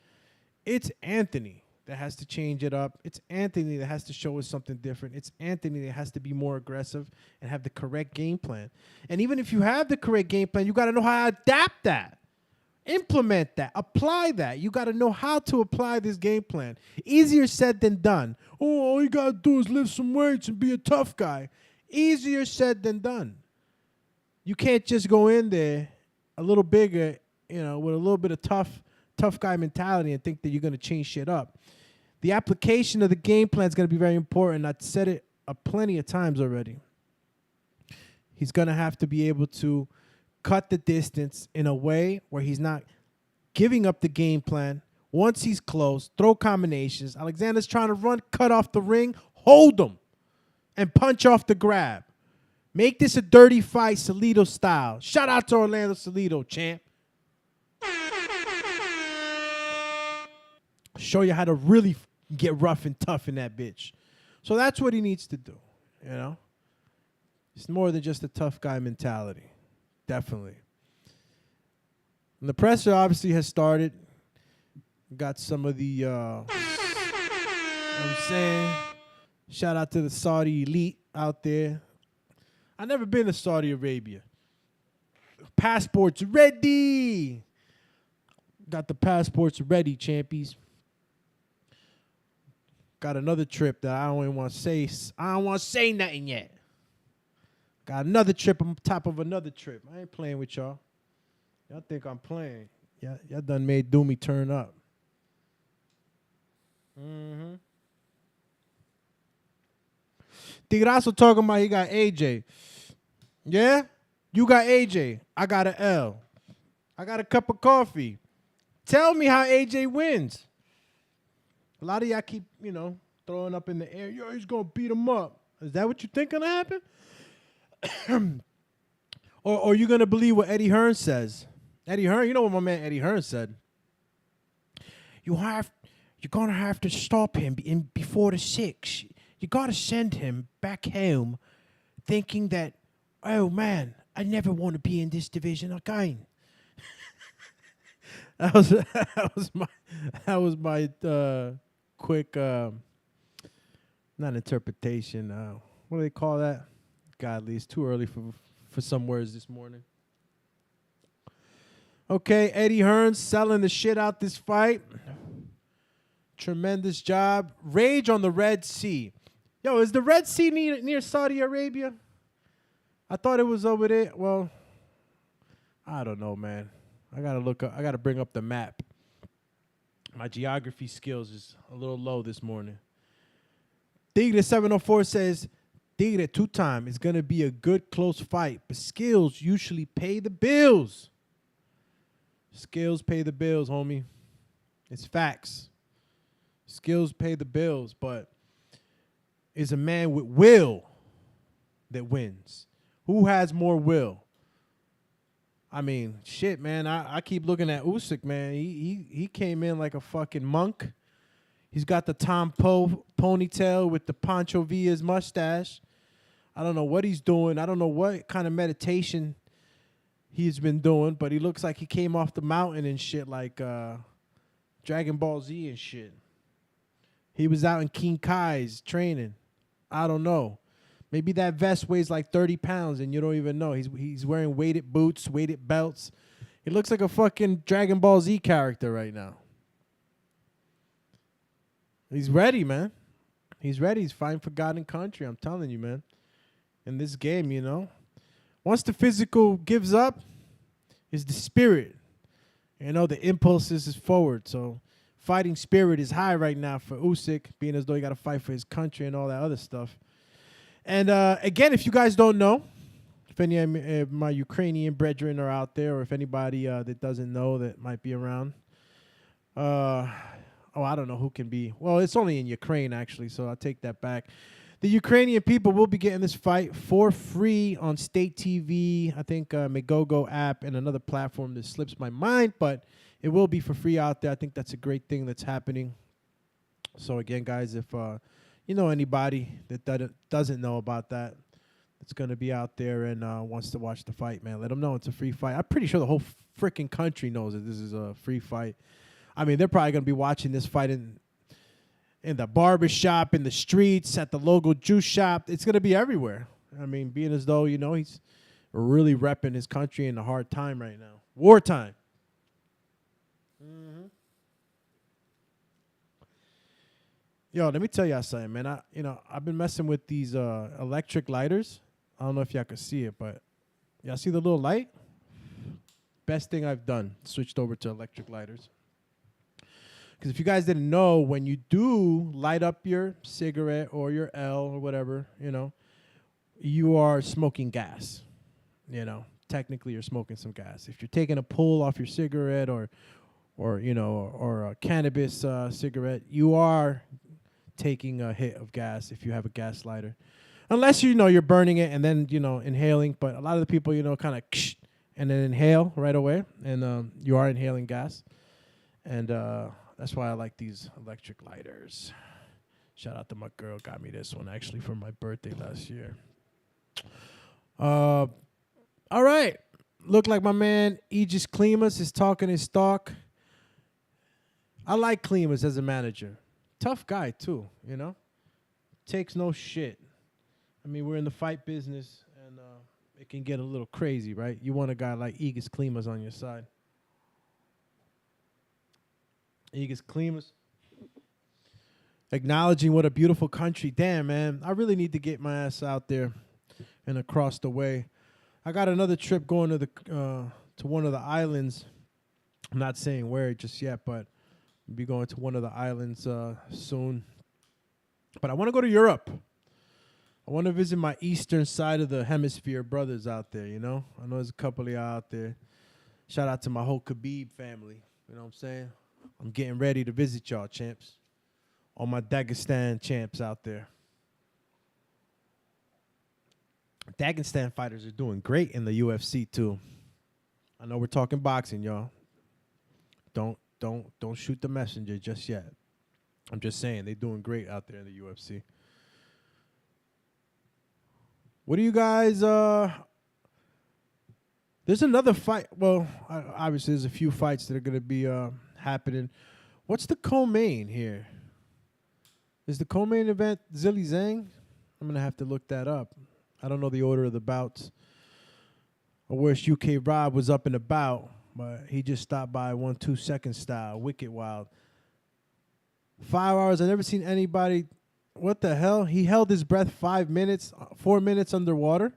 It's Anthony. that has to change it up. It's Anthony that has to show us something different. It's Anthony that has to be more aggressive and have the correct game plan. And even if you have the correct game plan, you got to know how to adapt that, implement that, apply that. You got to know how to apply this game plan. Easier said than done. Oh, all you got to do is lift some weights and be a tough guy. Easier said than done. You can't just go in there a little bigger, with a little bit of tough guy mentality and think that you're going to change shit up. The application of the game plan is going to be very important. I've said it plenty of times already. He's going to have to be able to cut the distance in a way where he's not giving up the game plan. Once he's close, throw combinations. Alexander's trying to run, cut off the ring, hold him, and punch off the grab. Make this a dirty fight, Salido style. Shout out to Orlando Salido, champ. Show you how to really get rough and tough in that bitch. So that's what he needs to do, It's more than just a tough guy mentality. Definitely. And the presser obviously has started. Got some of the, you know what I'm saying? Shout out to the Saudi elite out there. I've never been to Saudi Arabia. Passports ready. Got the passports ready, champies. Got another trip that I don't even want to say. I don't want to say nothing yet. Got another trip on top of another trip. I ain't playing with y'all. Y'all think I'm playing. Y'all done made Doomy turn up. Mm-hmm. Tigrazo talking about he got AJ. Yeah? You got AJ. I got an L. I got a cup of coffee. Tell me how AJ wins. A lot of y'all keep, throwing up in the air. Yo, he's going to beat him up. Is that what you think going to happen? or you going to believe what Eddie Hearn says? Eddie Hearn, you know what my man Eddie Hearn said? You're going to have to stop him before the 6. You got to send him back home thinking that, oh, man, I never want to be in this division again. That was my quick, not interpretation. What do they call that? Godly, it's too early for some words this morning. Okay, Eddie Hearn selling the shit out this fight. Tremendous job. Rage on the Red Sea. Yo, is the Red Sea near Saudi Arabia? I thought it was over there. Well, I don't know, man. I gotta bring up the map. My geography skills is a little low this morning. Tigre 704 says, Tigre 2-time is gonna be a good close fight, but skills usually pay the bills. Skills pay the bills, homie. It's facts. Skills pay the bills, but it's a man with will that wins. Who has more will? I mean, shit, man. I keep looking at Usyk, man. He came in like a fucking monk. He's got the Tom Poe ponytail with the Pancho Villa's mustache. I don't know what he's doing. I don't know what kind of meditation he's been doing, but he looks like he came off the mountain and shit, like Dragon Ball Z and shit. He was out in King Kai's training. I don't know. Maybe that vest weighs like 30 pounds and you don't even know. He's wearing weighted boots, weighted belts. He looks like a fucking Dragon Ball Z character right now. He's ready, man. He's ready. He's fighting for God and country. I'm telling you, man. In this game, Once the physical gives up, is the spirit. The impulses is forward. So fighting spirit is high right now for Usyk, being as though he got to fight for his country and all that other stuff. And again, if you guys don't know, if any of my Ukrainian brethren are out there, or if anybody that doesn't know that might be around, I don't know who can be. Well, it's only in Ukraine, actually, so I'll take that back. The Ukrainian people will be getting this fight for free on State TV, I think Megogo app, and another platform that slips my mind, but it will be for free out there. I think that's a great thing that's happening. So, again, guys, if you know anybody that doesn't know about that, that's going to be out there and wants to watch the fight, man, let them know it's a free fight. I'm pretty sure the whole freaking country knows that this is a free fight. I mean, they're probably going to be watching this fight in in the barber shop, in the streets, at the local juice shop. It's going to be everywhere. I mean, being as though, he's really repping his country in a hard time right now. Wartime. Yo, let me tell y'all something, man. I've been messing with these electric lighters. I don't know if y'all can see it, but y'all see the little light? Best thing I've done. Switched over to electric lighters. Because if you guys didn't know, when you do light up your cigarette or your L or whatever, you are smoking gas. Technically you're smoking some gas. If you're taking a pull off your cigarette or a cannabis cigarette, you are taking a hit of gas if you have a gas lighter. Unless you're burning it and then inhaling, but a lot of the people kind of and then inhale right away, and you are inhaling gas. And that's why I like these electric lighters. Shout out to my girl, got me this one actually for my birthday last year. All right. Look like my man Aegis Klimas is talking his talk. I like Klimas as a manager. Tough guy, too, Takes no shit. I mean, we're in the fight business, and it can get a little crazy, right? You want a guy like Aegis Klimas on your side. Aegis Klimas. Acknowledging what a beautiful country. Damn, man. I really need to get my ass out there and across the way. I got another trip going to to one of the islands. I'm not saying where just yet, but I'll be going to one of the islands soon. But I want to go to Europe. I want to visit my eastern side of the hemisphere brothers out there, I know there's a couple of y'all out there. Shout out to my whole Khabib family. You know what I'm saying? I'm getting ready to visit y'all, champs. All my Dagestan champs out there. Dagestan fighters are doing great in the UFC too. I know we're talking boxing, y'all. Don't shoot the messenger just yet. I'm just saying they're doing great out there in the UFC. What do you guys there's another fight. Well, obviously there's a few fights that are going to be happening. What's the co-main here? Is the co-main event Zilly Zhang? I'm going to have to look that up. I don't know the order of the bouts. I wish UK Rob was up and about, but he just stopped by 1-2 second style. Wicked wild. 5 hours. I've never seen anybody. What the hell? He held his breath 4 minutes underwater.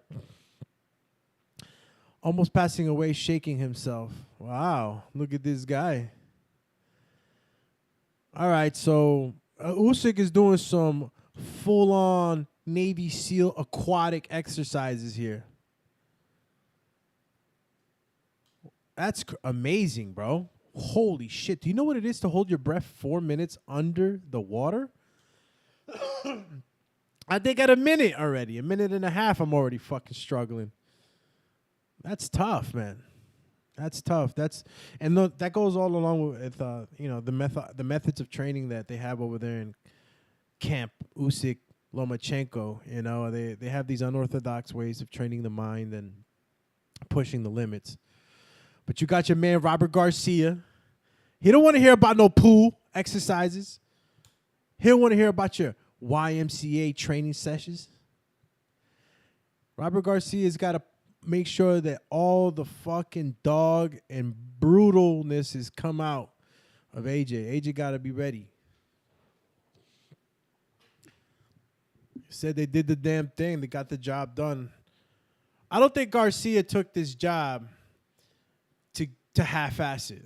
Almost passing away, shaking himself. Wow. Look at this guy. All right, so Usyk is doing some full-on Navy SEAL aquatic exercises here. That's amazing, bro. Holy shit. Do you know what it is to hold your breath 4 minutes under the water? I think at a minute already. A minute and a half, I'm already fucking struggling. That's tough, man. That's tough. That goes all along with the methods of training that they have over there in Camp Usyk Lomachenko. They have these unorthodox ways of training the mind and pushing the limits. But you got your man Robert Garcia. He don't want to hear about no pool exercises. He don't want to hear about your YMCA training sessions. Robert Garcia's got to make sure that all the fucking dog and brutalness has come out of AJ. AJ got to be ready. Said they did the damn thing. They got the job done. I don't think Garcia took this job to half-ass it,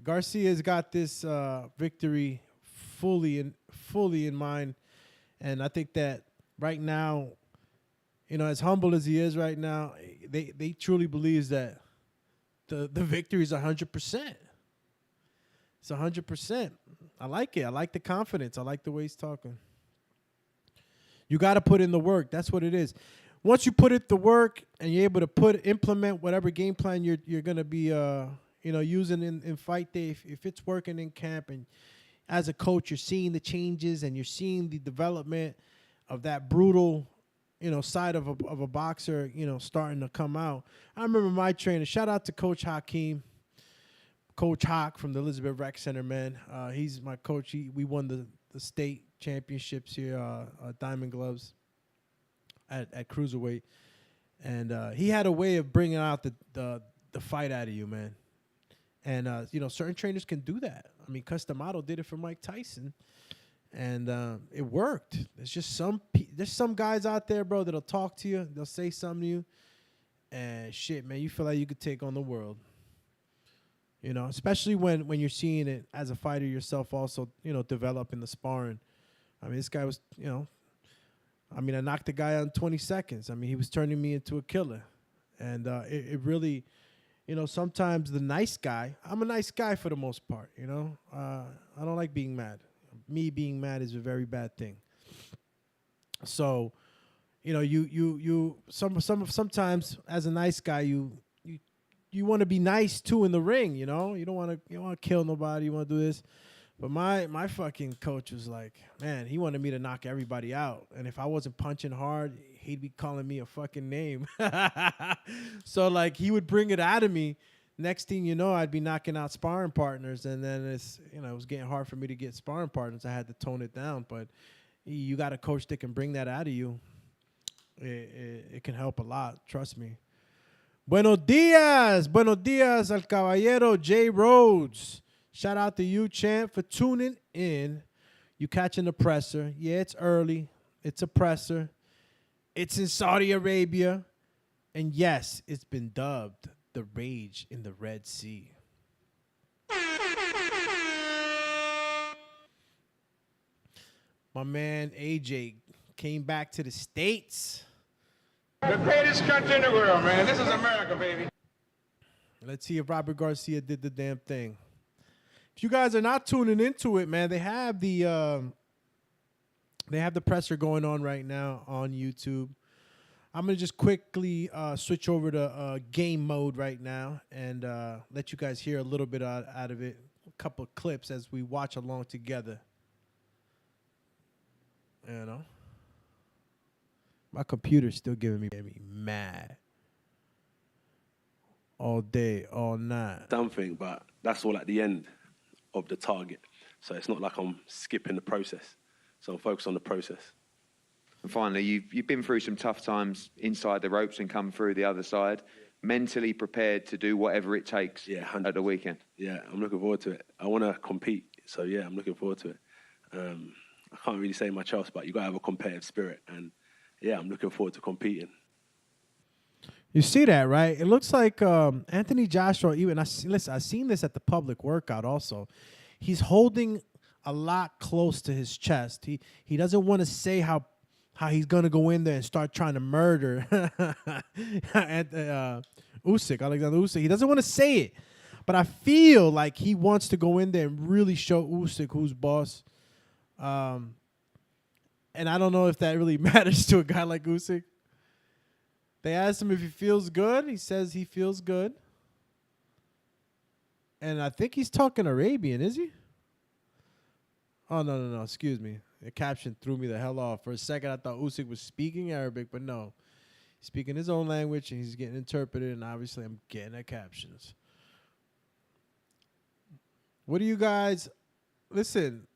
Garcia's got this victory fully in mind, and I think that right now, as humble as he is right now, they truly believes that the victory is 100%. It's 100%. I like it. I like the confidence. I like the way he's talking. You got to put in the work. That's what it is. Once you put it to work and you're able to implement whatever game plan you're going to be using in fight day, if it's working in camp, and as a coach you're seeing the changes and you're seeing the development of that brutal side of a boxer starting to come out. I remember my trainer, shout out to Coach Hakeem. Coach Hawk from the Elizabeth Rec Center, man. He's my coach. We won the state championships here, Diamond Gloves at cruiserweight, and he had a way of bringing out the fight out of you, man. And certain trainers can do that. I mean, Customato did it for Mike Tyson, and it worked. There's some guys out there, bro, that'll talk to you. They'll say something to you, and shit, man, you feel like you could take on the world. Especially when you're seeing it as a fighter yourself also, develop in the sparring. I mean, this guy was, I knocked the guy out in 20 seconds. I mean, he was turning me into a killer. And it really, sometimes the nice guy, I'm a nice guy for the most part, I don't like being mad. Me being mad is a very bad thing. So, sometimes as a nice guy, you want to be nice too in the ring, you don't want to kill nobody, you want to do this. But my fucking coach was like, man, he wanted me to knock everybody out, and if I wasn't punching hard, he'd be calling me a fucking name. So like he would bring it out of me. Next thing you know, I'd be knocking out sparring partners, and then it was getting hard for me to get sparring partners. I had to tone it down, but you got a coach that can bring that out of you. It can help a lot, trust me. Buenos dias al caballero Jay Rhodes. Shout out to you, champ, for tuning in. You catching the presser. Yeah, it's early. It's a presser. It's in Saudi Arabia. And yes, it's been dubbed the Rage in the Red Sea. My man AJ came back to the States. The greatest country in the world, man. This is America, baby. Let's see if Robert Garcia did the damn thing. If you guys are not tuning into it, man, they have the presser going on right now on YouTube. I'm going to just quickly switch over to game mode right now and let you guys hear a little bit out of it, a couple of clips as we watch along together. My computer's still giving me mad. All day, all night. Something, but that's all at the end of the target. So it's not like I'm skipping the process. So I'm focused on the process. And finally, you've been through some tough times inside the ropes and come through the other side. Mentally prepared to do whatever it takes at the weekend. Yeah, I'm looking forward to it. I want to compete. So, yeah, I'm looking forward to it. I can't really say much else, but you got to have a competitive spirit. And, yeah, I'm looking forward to competing. You see that, right? It looks like Anthony Joshua, I've seen this at the public workout also. He's holding a lot close to his chest. He doesn't want to say how he's going to go in there and start trying to murder Usyk, Alexander Usyk. He doesn't want to say it. But I feel like he wants to go in there and really show Usyk who's boss. And I don't know if that really matters to a guy like Usyk. They asked him if he feels good. He says he feels good. And I think he's talking Arabian, is he? Oh, no. Excuse me. The caption threw me the hell off. For a second, I thought Usyk was speaking Arabic, but no. He's speaking his own language, and he's getting interpreted, and obviously I'm getting the captions. What do you guys... Listen.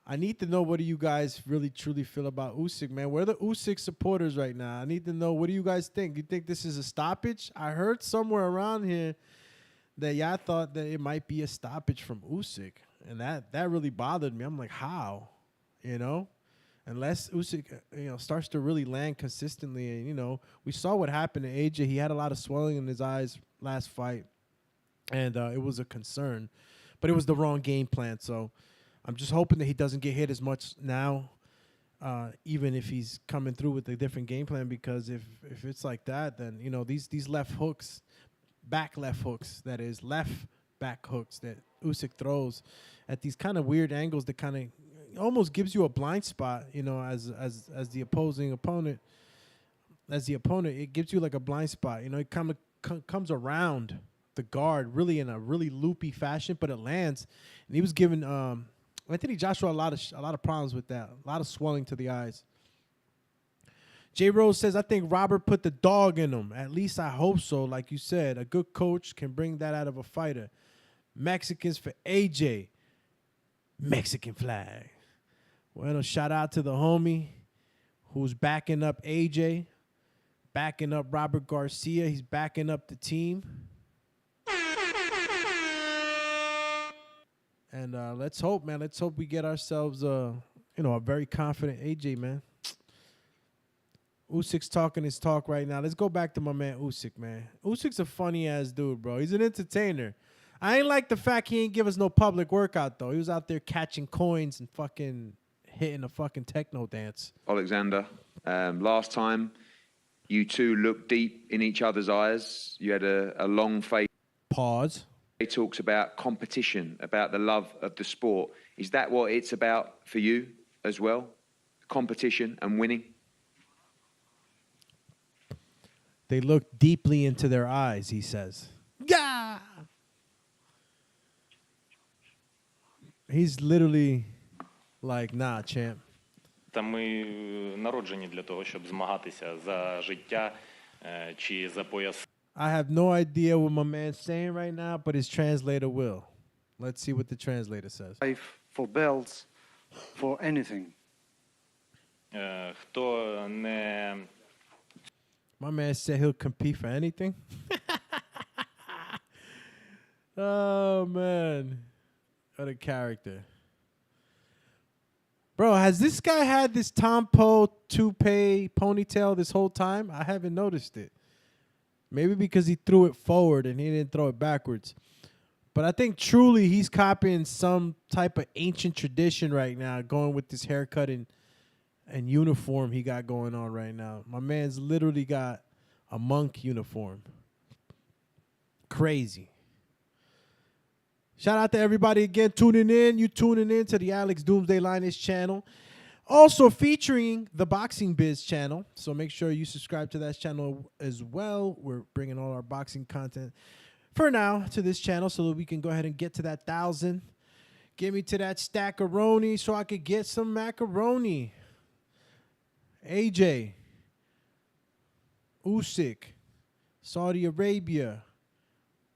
I need to know what do you guys really, truly feel about Usyk, man. Where are the Usyk supporters right now? I need to know, what do you guys think? You think this is a stoppage? I heard somewhere around here that y'all thought that it might be a stoppage from Usyk. And that really bothered me. I'm like, how? Unless Usyk, starts to really land consistently. And, we saw what happened to AJ. He had a lot of swelling in his eyes last fight. And it was a concern. But it was the wrong game plan. So I'm just hoping that he doesn't get hit as much now, even if he's coming through with a different game plan. Because if it's like that, then, these left hooks, back left hooks, that is, left back hooks that Usyk throws at these kind of weird angles that kind of almost gives you a blind spot, as the opposing opponent. As the opponent, it gives you like a blind spot. It kind of comes around the guard really in a really loopy fashion, but it lands. And he was giving Anthony Joshua a lot of problems with that, a lot of swelling to the eyes. J. Rose says, I think Robert put the dog in him. At least I hope so. Like you said, a good coach can bring that out of a fighter. Mexicans for AJ. Mexican flag. Well, shout out to the homie who's backing up AJ, backing up Robert Garcia. He's backing up the team. And let's hope, man. Let's hope we get ourselves, a very confident AJ, man. Usyk's talking his talk right now. Let's go back to my man Usyk, man. Usyk's a funny-ass dude, bro. He's an entertainer. I ain't like the fact he ain't give us no public workout, though. He was out there catching coins and fucking hitting a fucking techno dance. Alexander, last time you two looked deep in each other's eyes. You had a long face. Pause. He talks about competition, about the love of the sport. Is that what it's about for you as well? Competition and winning? They look deeply into their eyes, he says. Yeah. He's literally like, nah, champ. Та ми народжені для того, щоб змагатися за життя чи за пояс. I have no idea what my man's saying right now, but his translator will. Let's see what the translator says. For belts, for anything. Хто не... My man said he'll compete for anything. Oh, man. What a character. Bro, has this guy had this Tom Poe toupee ponytail this whole time? I haven't noticed it. Maybe because he threw it forward and he didn't throw it backwards. But I think truly he's copying some type of ancient tradition right now, going with this haircut and uniform he got going on right now. My man's literally got a monk uniform. Crazy. Shout out to everybody again tuning in. You tuning in to the Alex Doomsday Lainez channel. Also featuring the Boxing Biz channel. So make sure you subscribe to that channel as well. We're bringing all our boxing content for now to this channel so that we can go ahead and get to that 1,000. Get me to that stackaroni so I could get some macaroni. AJ, Usyk, Saudi Arabia.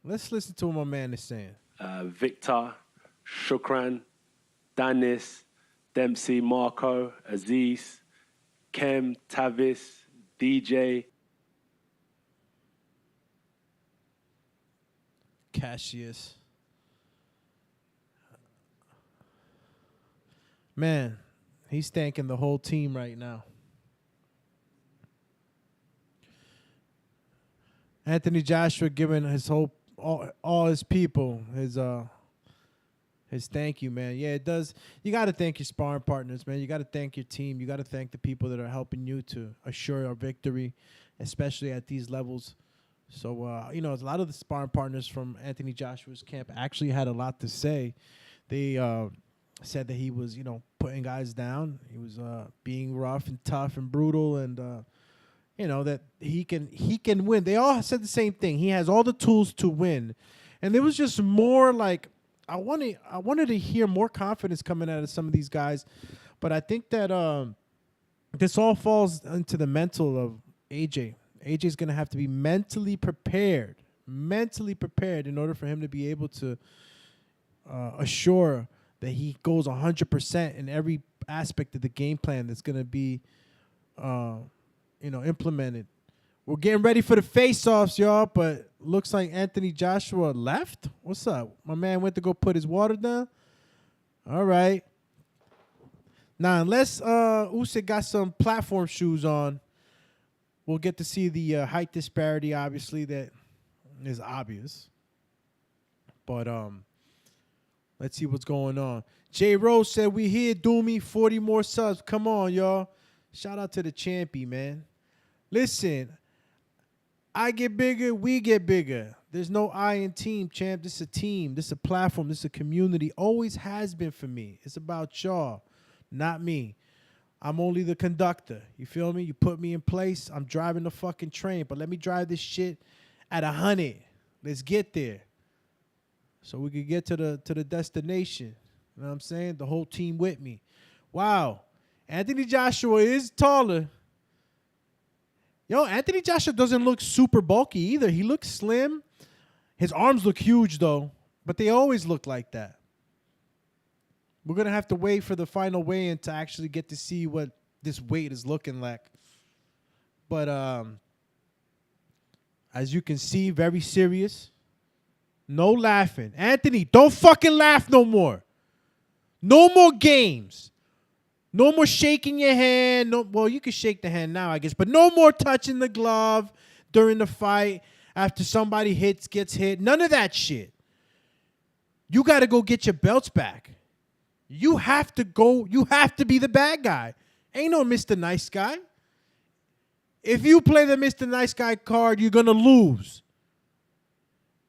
Let's listen to what my man is saying. Victor, Shukran, Danis, Dempsey, Marco, Aziz, Kem, Tavis, DJ. Cassius. Man, he's thanking the whole team right now. Anthony Joshua giving his whole all his people his thank you, man. Yeah, it does. You got to thank your sparring partners, man. You got to thank your team. You got to thank the people that are helping you to assure our victory, especially at these levels. So, a lot of the sparring partners from Anthony Joshua's camp actually had a lot to say. They said that he was, putting guys down. He was being rough and tough and brutal, and that he can win. They all said the same thing. He has all the tools to win, and there was just more like I wanted to hear more confidence coming out of some of these guys, but I think that this all falls into the mental of AJ. AJ's gonna have to be mentally prepared in order for him to be able to assure that he goes 100% in every aspect of the game plan that's gonna be implemented. We're getting ready for the face-offs, y'all, but looks like Anthony Joshua left. What's up? My man went to go put his water down. All right. Now, unless Usyk got some platform shoes on, we'll get to see the height disparity, obviously, that is obvious. But let's see what's going on. J. Rose said, we here, Doomy, 40 more subs. Come on, y'all. Shout out to the CHAMMMP, man. Listen, I get bigger, we get bigger. There's no I in team, champ. This is a team. This is a platform. This is a community. Always has been for me. It's about y'all, not me. I'm only the conductor. You feel me? You put me in place. I'm driving the fucking train, but let me drive this shit at 100. Let's get there so we can get to the destination. You know what I'm saying? The whole team with me. Wow. Anthony Joshua is taller. Yo, Anthony Joshua doesn't look super bulky either. He looks slim. His arms look huge, though. But they always look like that. We're going to have to wait for the final weigh-in to actually get to see what this weight is looking like. But as you can see, very serious. No laughing. Anthony, don't fucking laugh no more. No more games. No more shaking your hand. No, well, you can shake the hand now, I guess. But no more touching the glove during the fight after somebody gets hit. None of that shit. You got to go get your belts back. You have to go. You have to be the bad guy. Ain't no Mr. Nice Guy. If you play the Mr. Nice Guy card, you're going to lose.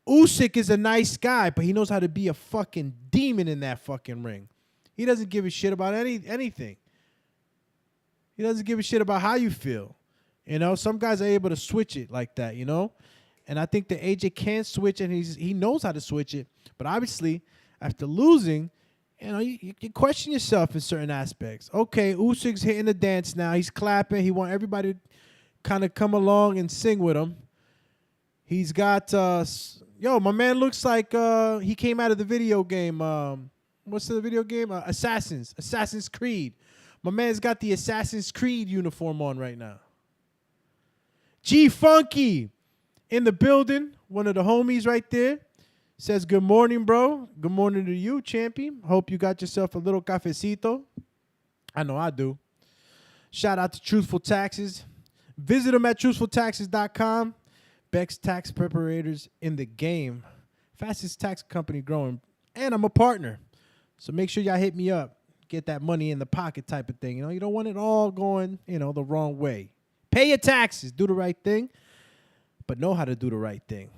Usyk is a nice guy, but he knows how to be a fucking demon in that fucking ring. He doesn't give a shit about anything. He doesn't give a shit about how you feel. You know, some guys are able to switch it like that, you know? And I think that AJ can switch, and he knows how to switch it. But obviously, after losing, you know, you question yourself in certain aspects. Okay, Usyk's hitting the dance now. He's clapping. He wants everybody to kind of come along and sing with him. He's got, my man looks like he came out of the video game. What's the video game? Assassin's Creed. My man's got the Assassin's Creed uniform on right now. G Funky in the building. One of the homies right there. Says, good morning, bro. Good morning to you, champion. Hope you got yourself a little cafecito. I know I do. Shout out to Truthful Taxes. Visit them at truthfultaxes.com. Best tax preparators in the game. Fastest tax company growing. And I'm a partner. So make sure y'all hit me up. Get that money in the pocket type of thing. You know, you don't want it all going, you know, the wrong way. Pay your taxes. Do the right thing. But know how to do the right thing.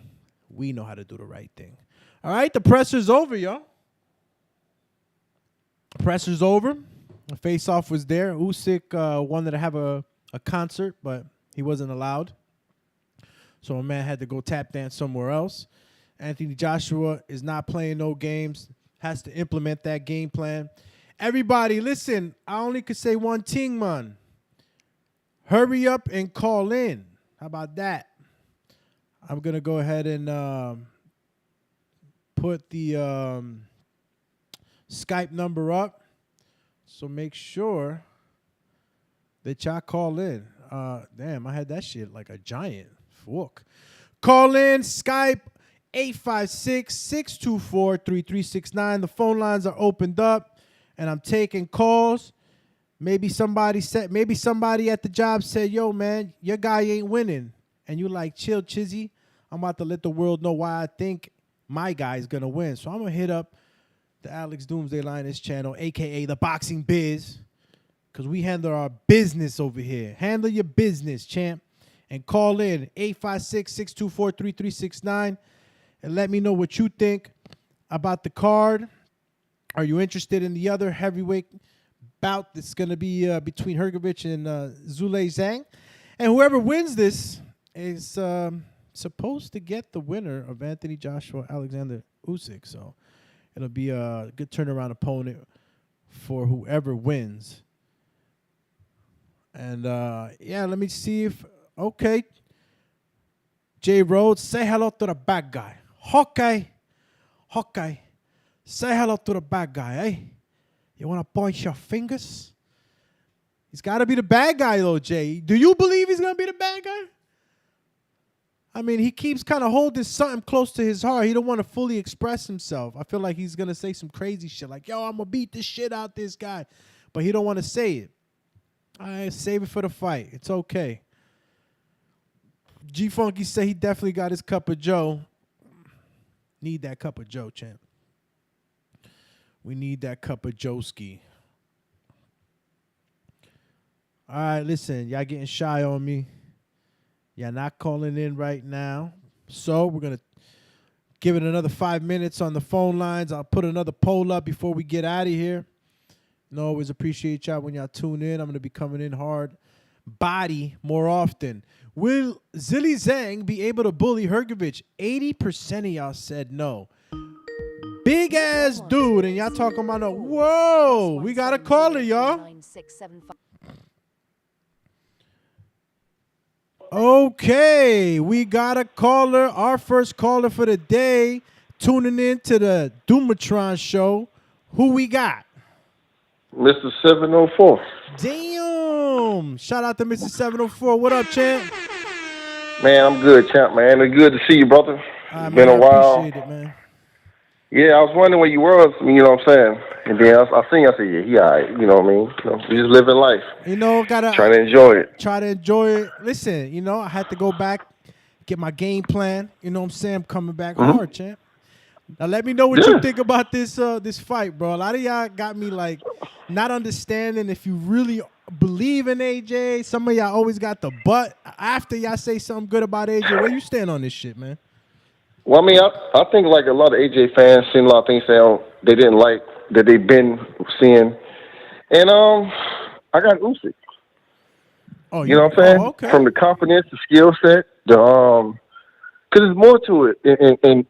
We know how to do the right thing. All right, the presser's over, y'all. Presser's over. The face-off was there. Usyk wanted to have a concert, but he wasn't allowed. So a man had to go tap dance somewhere else. Anthony Joshua is not playing no games. Has to implement that game plan. Everybody, listen, I only could say one thing, man. Hurry up and call in. How about that? I'm going to go ahead and put the Skype number up. So make sure that y'all call in. Damn, I had that shit like a giant. Fuck. Call in, Skype, 856-624-3369. The phone lines are opened up, and I'm taking calls. Maybe somebody at the job said, yo, man, your guy ain't winning. And you like, chill, Chizzy. I'm about to let the world know why I think my guy is going to win. So I'm going to hit up the Alex Doomsday Lainez channel, a.k.a. the Boxing Biz, because we handle our business over here. Handle your business, champ. And call in, 856-624-3369, and let me know what you think about the card. Are you interested in the other heavyweight bout that's going to be between Hrgovic and Zule Zhang? And whoever wins this is supposed to get the winner of Anthony Joshua Alexander Usyk. So it'll be a good turnaround opponent for whoever wins. And, yeah, let me see if... Okay. J. Rhodes, say hello to the bad guy. Okay. Say hello to the bad guy, eh? You want to point your fingers? He's got to be the bad guy, though, Jay. Do you believe he's going to be the bad guy? I mean, he keeps kind of holding something close to his heart. He don't want to fully express himself. I feel like he's going to say some crazy shit like, yo, I'm going to beat this shit out this guy. But he don't want to say it. All right, save it for the fight. It's okay. G Funky said he definitely got his cup of Joe. Need that cup of Joe, champ. We need that cup of Joe-ski. All right, listen, y'all getting shy on me. Y'all not calling in right now. So we're going to give it another 5 minutes on the phone lines. I'll put another poll up before we get out of here. And always appreciate y'all when y'all tune in. I'm going to be coming in hard body more often. Will Zhilei Zhang be able to bully Hrgovic? 80% of y'all said no. Big ass dude, and y'all talking about no. Whoa, we got a caller, y'all. Okay, we got a caller, our first caller for the day, tuning in to the Doomatron show. Who we got? Mr. 704. Damn! Shout out to Mr. 704. What up, champ? Man, I'm good, champ, man. It's good to see you, brother. It's been a while. I appreciate it, man. Yeah, I was wondering where you were, you know what I'm saying? And then I seen you, I said, yeah, he all right, you know what I mean? You know, we just living life. You know, trying to enjoy it. Try to enjoy it. Listen, you know, I had to go back, get my game plan. You know what I'm saying? I'm coming back hard, champ. Now let me know what you think about this this fight, bro. A lot of y'all got me like not understanding if you really believe in AJ. Some of y'all always got the but after y'all say something good about AJ. Where you stand on this shit, man? Well, I mean, I think like a lot of AJ fans seen a lot of things they didn't like that they've been seeing. And I got Usyk. Oh, you know what I'm saying? Oh, okay. From the confidence, the skill set, because there's more to it. And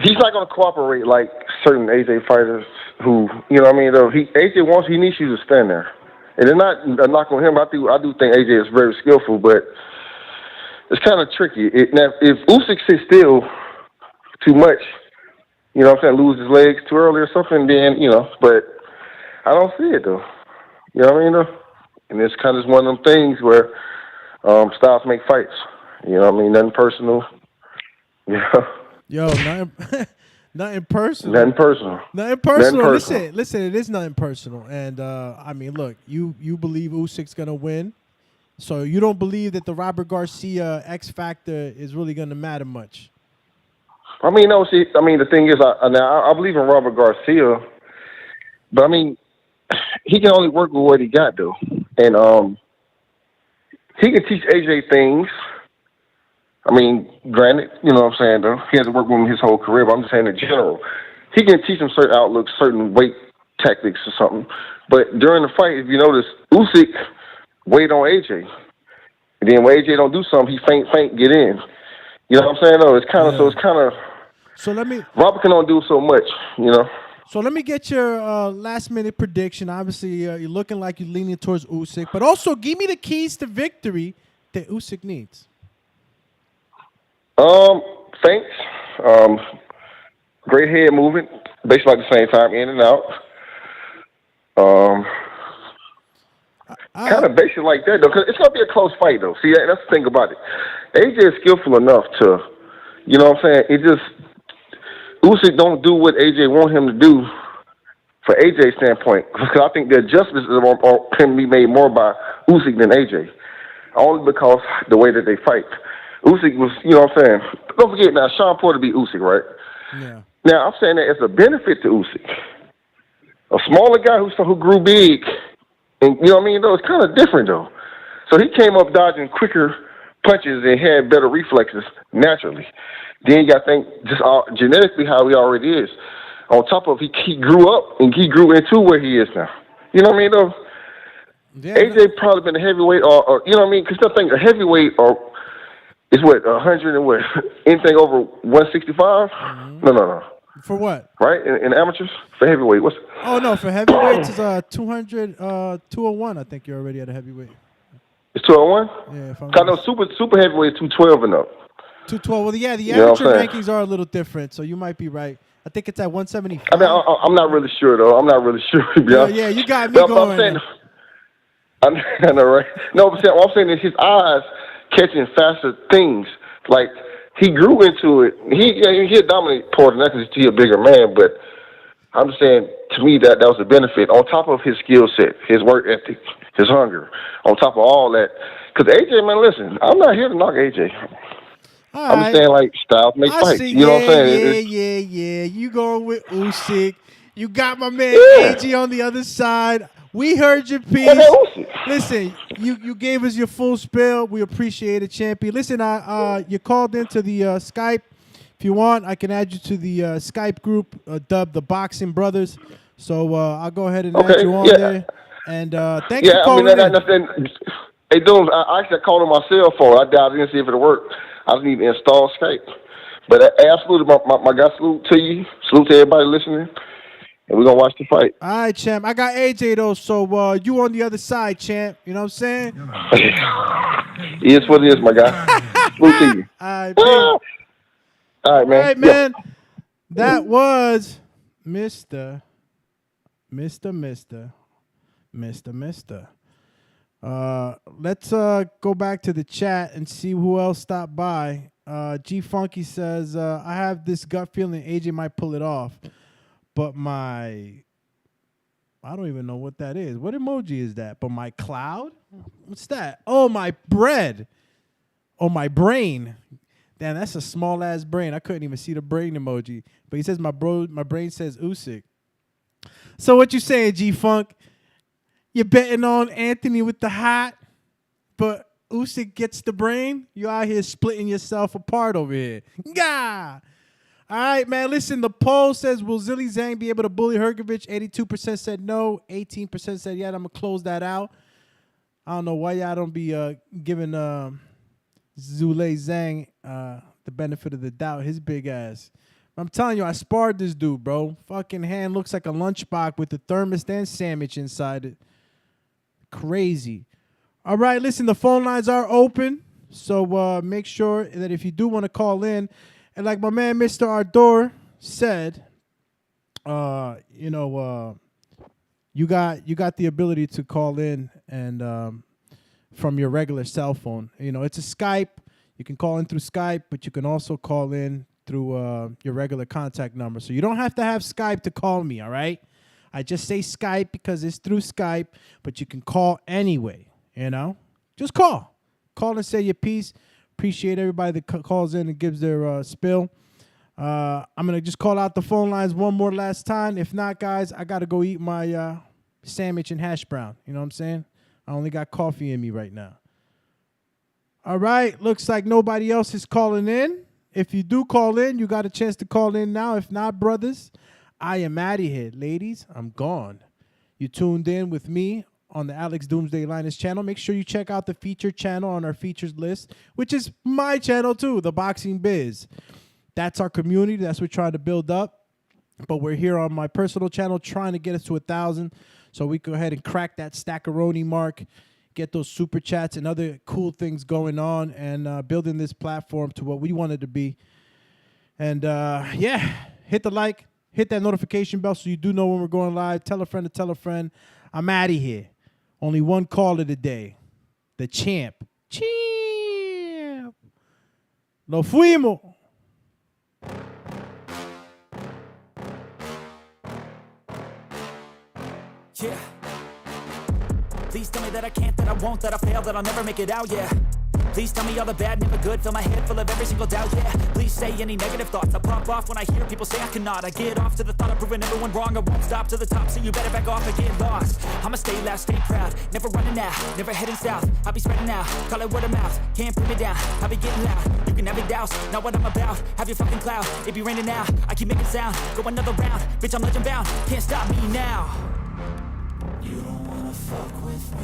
he's not going to cooperate like certain AJ fighters who, you know what I mean? Though AJ he needs you to stand there. And it's not a knock on him. I do think AJ is very skillful, but it's kind of tricky. Now, if Usyk sits still too much, you know what I'm saying, lose his legs too early or something, then, you know, but I don't see it, though. You know what I mean, though? And it's kind of just one of them things where styles make fights. You know what I mean? Nothing personal. You know? Yo, nothing personal. Nothing personal. Nothing personal. Nothing personal. Listen, it is nothing personal. And, I mean, look, you believe Usyk's going to win. So you don't believe that the Robert Garcia X Factor is really going to matter much? I mean, no, see, I mean, the thing is, I believe in Robert Garcia, but I mean, he can only work with what he got, though. And he can teach AJ things. I mean, granted, you know what I'm saying, though, he has to work with him his whole career, but I'm just saying in general. He can teach him certain outlooks, certain weight tactics or something. But during the fight, if you notice, Usyk wait on AJ. And then when AJ don't do something, he faint, get in. You know what I'm saying? No, it's kind of, So let me. Robert can only do so much, you know. So let me get your last minute prediction. Obviously, you're looking like you're leaning towards Usyk, but also give me the keys to victory that Usyk needs. Feints, great head movement, basically at the same time, in and out. Kind of basically like that, though, because it's going to be a close fight, though. See, that's the thing about it. AJ is skillful enough to, you know what I'm saying, it just, Usyk don't do what AJ want him to do for AJ's standpoint, because I think the adjustments can be made more by Usyk than AJ, only because the way that they fight. Usyk was, you know what I'm saying, don't forget now, Sean Porter beat Usyk, right? Yeah. Now, I'm saying that it's a benefit to Usyk. A smaller guy who grew big, and you know what I mean, though, it's kind of different, though. So he came up dodging quicker punches and had better reflexes naturally. Then you got to think just genetically how he already is. On top of he grew up and he grew into where he is now. You know what I mean, though? Yeah, AJ probably been a heavyweight or you know what I mean? Because I think a heavyweight is what, 100 and what? Anything over 165? Mm-hmm. No. For what? Right? In amateurs? For heavyweight, what's... Oh, no, for heavyweights it's 200, 201, I think you're already at a heavyweight. It's 201? Yeah. If I'm I know super heavyweight is 212 and up. 212. Well, yeah, the amateur rankings are a little different, so you might be right. I think it's at 175. I mean, I'm not really sure, though. I'm not really sure. Yeah, you got me going. I know, right? No, but what I'm saying is his eyes catching faster things. Like, he grew into it. He'll dominate Porter, not because he's a bigger man, but I'm just saying, to me, that was a benefit. On top of his skill set, his work ethic, his hunger, on top of all that. Because AJ, man, listen, I'm not here to knock AJ. I'm just saying, like, styles make fights. You know what I'm saying? Yeah. You going with Usyk. You got my man AJ on the other side. We heard your piece. Listen, you gave us your full spill. We appreciate it, champion. Listen, you called into the Skype. If you want, I can add you to the Skype group dubbed the Boxing Brothers. So I'll go ahead and add you on there. And thanks for calling in. Hey, Dooms, I actually called on my cell phone. I dialed in to see if it'll work. I just need to install Skype. But absolutely, my guy, salute to you. Salute to everybody listening. And we're going to watch the fight. All right, champ. I got AJ, though, so you on the other side, champ. You know what I'm saying? It is what it is, my guy. Salute to you. All right, peace. All right, man. All right, man. That was Mr. Let's go back to the chat and see who else stopped by. G Funky says, I have this gut feeling AJ might pull it off, but I don't even know what that is. What emoji is that? But my cloud? What's that? Oh, my bread. Oh, my brain. Damn, that's a small ass brain. I couldn't even see the brain emoji. But he says my brain says Usyk. So what you saying, G Funk? You're betting on Anthony with the hat, but Usyk gets the brain? You out here splitting yourself apart over here. Gah! All right, man. Listen, the poll says, will Zhilei Zhang be able to bully Hrgovic? 82% said no. 18% said, yeah, I'm going to close that out. I don't know why y'all don't be giving Zhilei Zhang the benefit of the doubt. His big ass. I'm telling you, I sparred this dude, bro. Fucking hand looks like a lunchbox with a thermos and sandwich inside it. Crazy. All right, listen, the phone lines are open. So make sure that if you do want to call in, and like my man Mr. Ardor said, you got the ability to call in and from your regular cell phone. You know, it's a Skype. You can call in through Skype, but you can also call in through your regular contact number. So you don't have to have Skype to call me, all right? I just say Skype because it's through Skype, but you can call anyway, you know? Just call. Call and say your piece. Appreciate everybody that calls in and gives their spill. I'm going to just call out the phone lines one more last time. If not, guys, I got to go eat my sandwich and hash brown. You know what I'm saying? I only got coffee in me right now. All right. Looks like nobody else is calling in. If you do call in, you got a chance to call in now. If not, brothers, I am out of here. Ladies, I'm gone. You tuned in with me on the Alex Doomsday Lainez channel. Make sure you check out the featured channel on our features list, which is my channel too, the Boxing Biz. That's our community. That's what we're trying to build up. But we're here on my personal channel trying to get us to 1,000 so we go ahead and crack that stackaroni mark, get those super chats and other cool things going on, and building this platform to what we want it to be. And yeah, hit the like, hit that notification bell so you do know when we're going live. Tell a friend to tell a friend. I'm out of here. Only one caller today. The champ. Champ. Lo fuimos. Yeah. Please tell me that I can't, that I won't, that I fail, that I'll never make it out, yeah. Please tell me all the bad, never good, fill my head full of every single doubt, yeah. Please say any negative thoughts, I pop off when I hear people say I cannot. I get off to the thought of proving everyone wrong, I won't stop to the top, so you better back off and get lost. I'ma stay loud, stay proud, never running out, never heading south. I'll be spreading out, call it word of mouth, can't put me down, I'll be getting loud. You can have it douse, not what I'm about, have your fucking cloud. It be raining now, I keep making sound, go another round, bitch I'm legend bound, can't stop me now. You don't wanna fuck with me.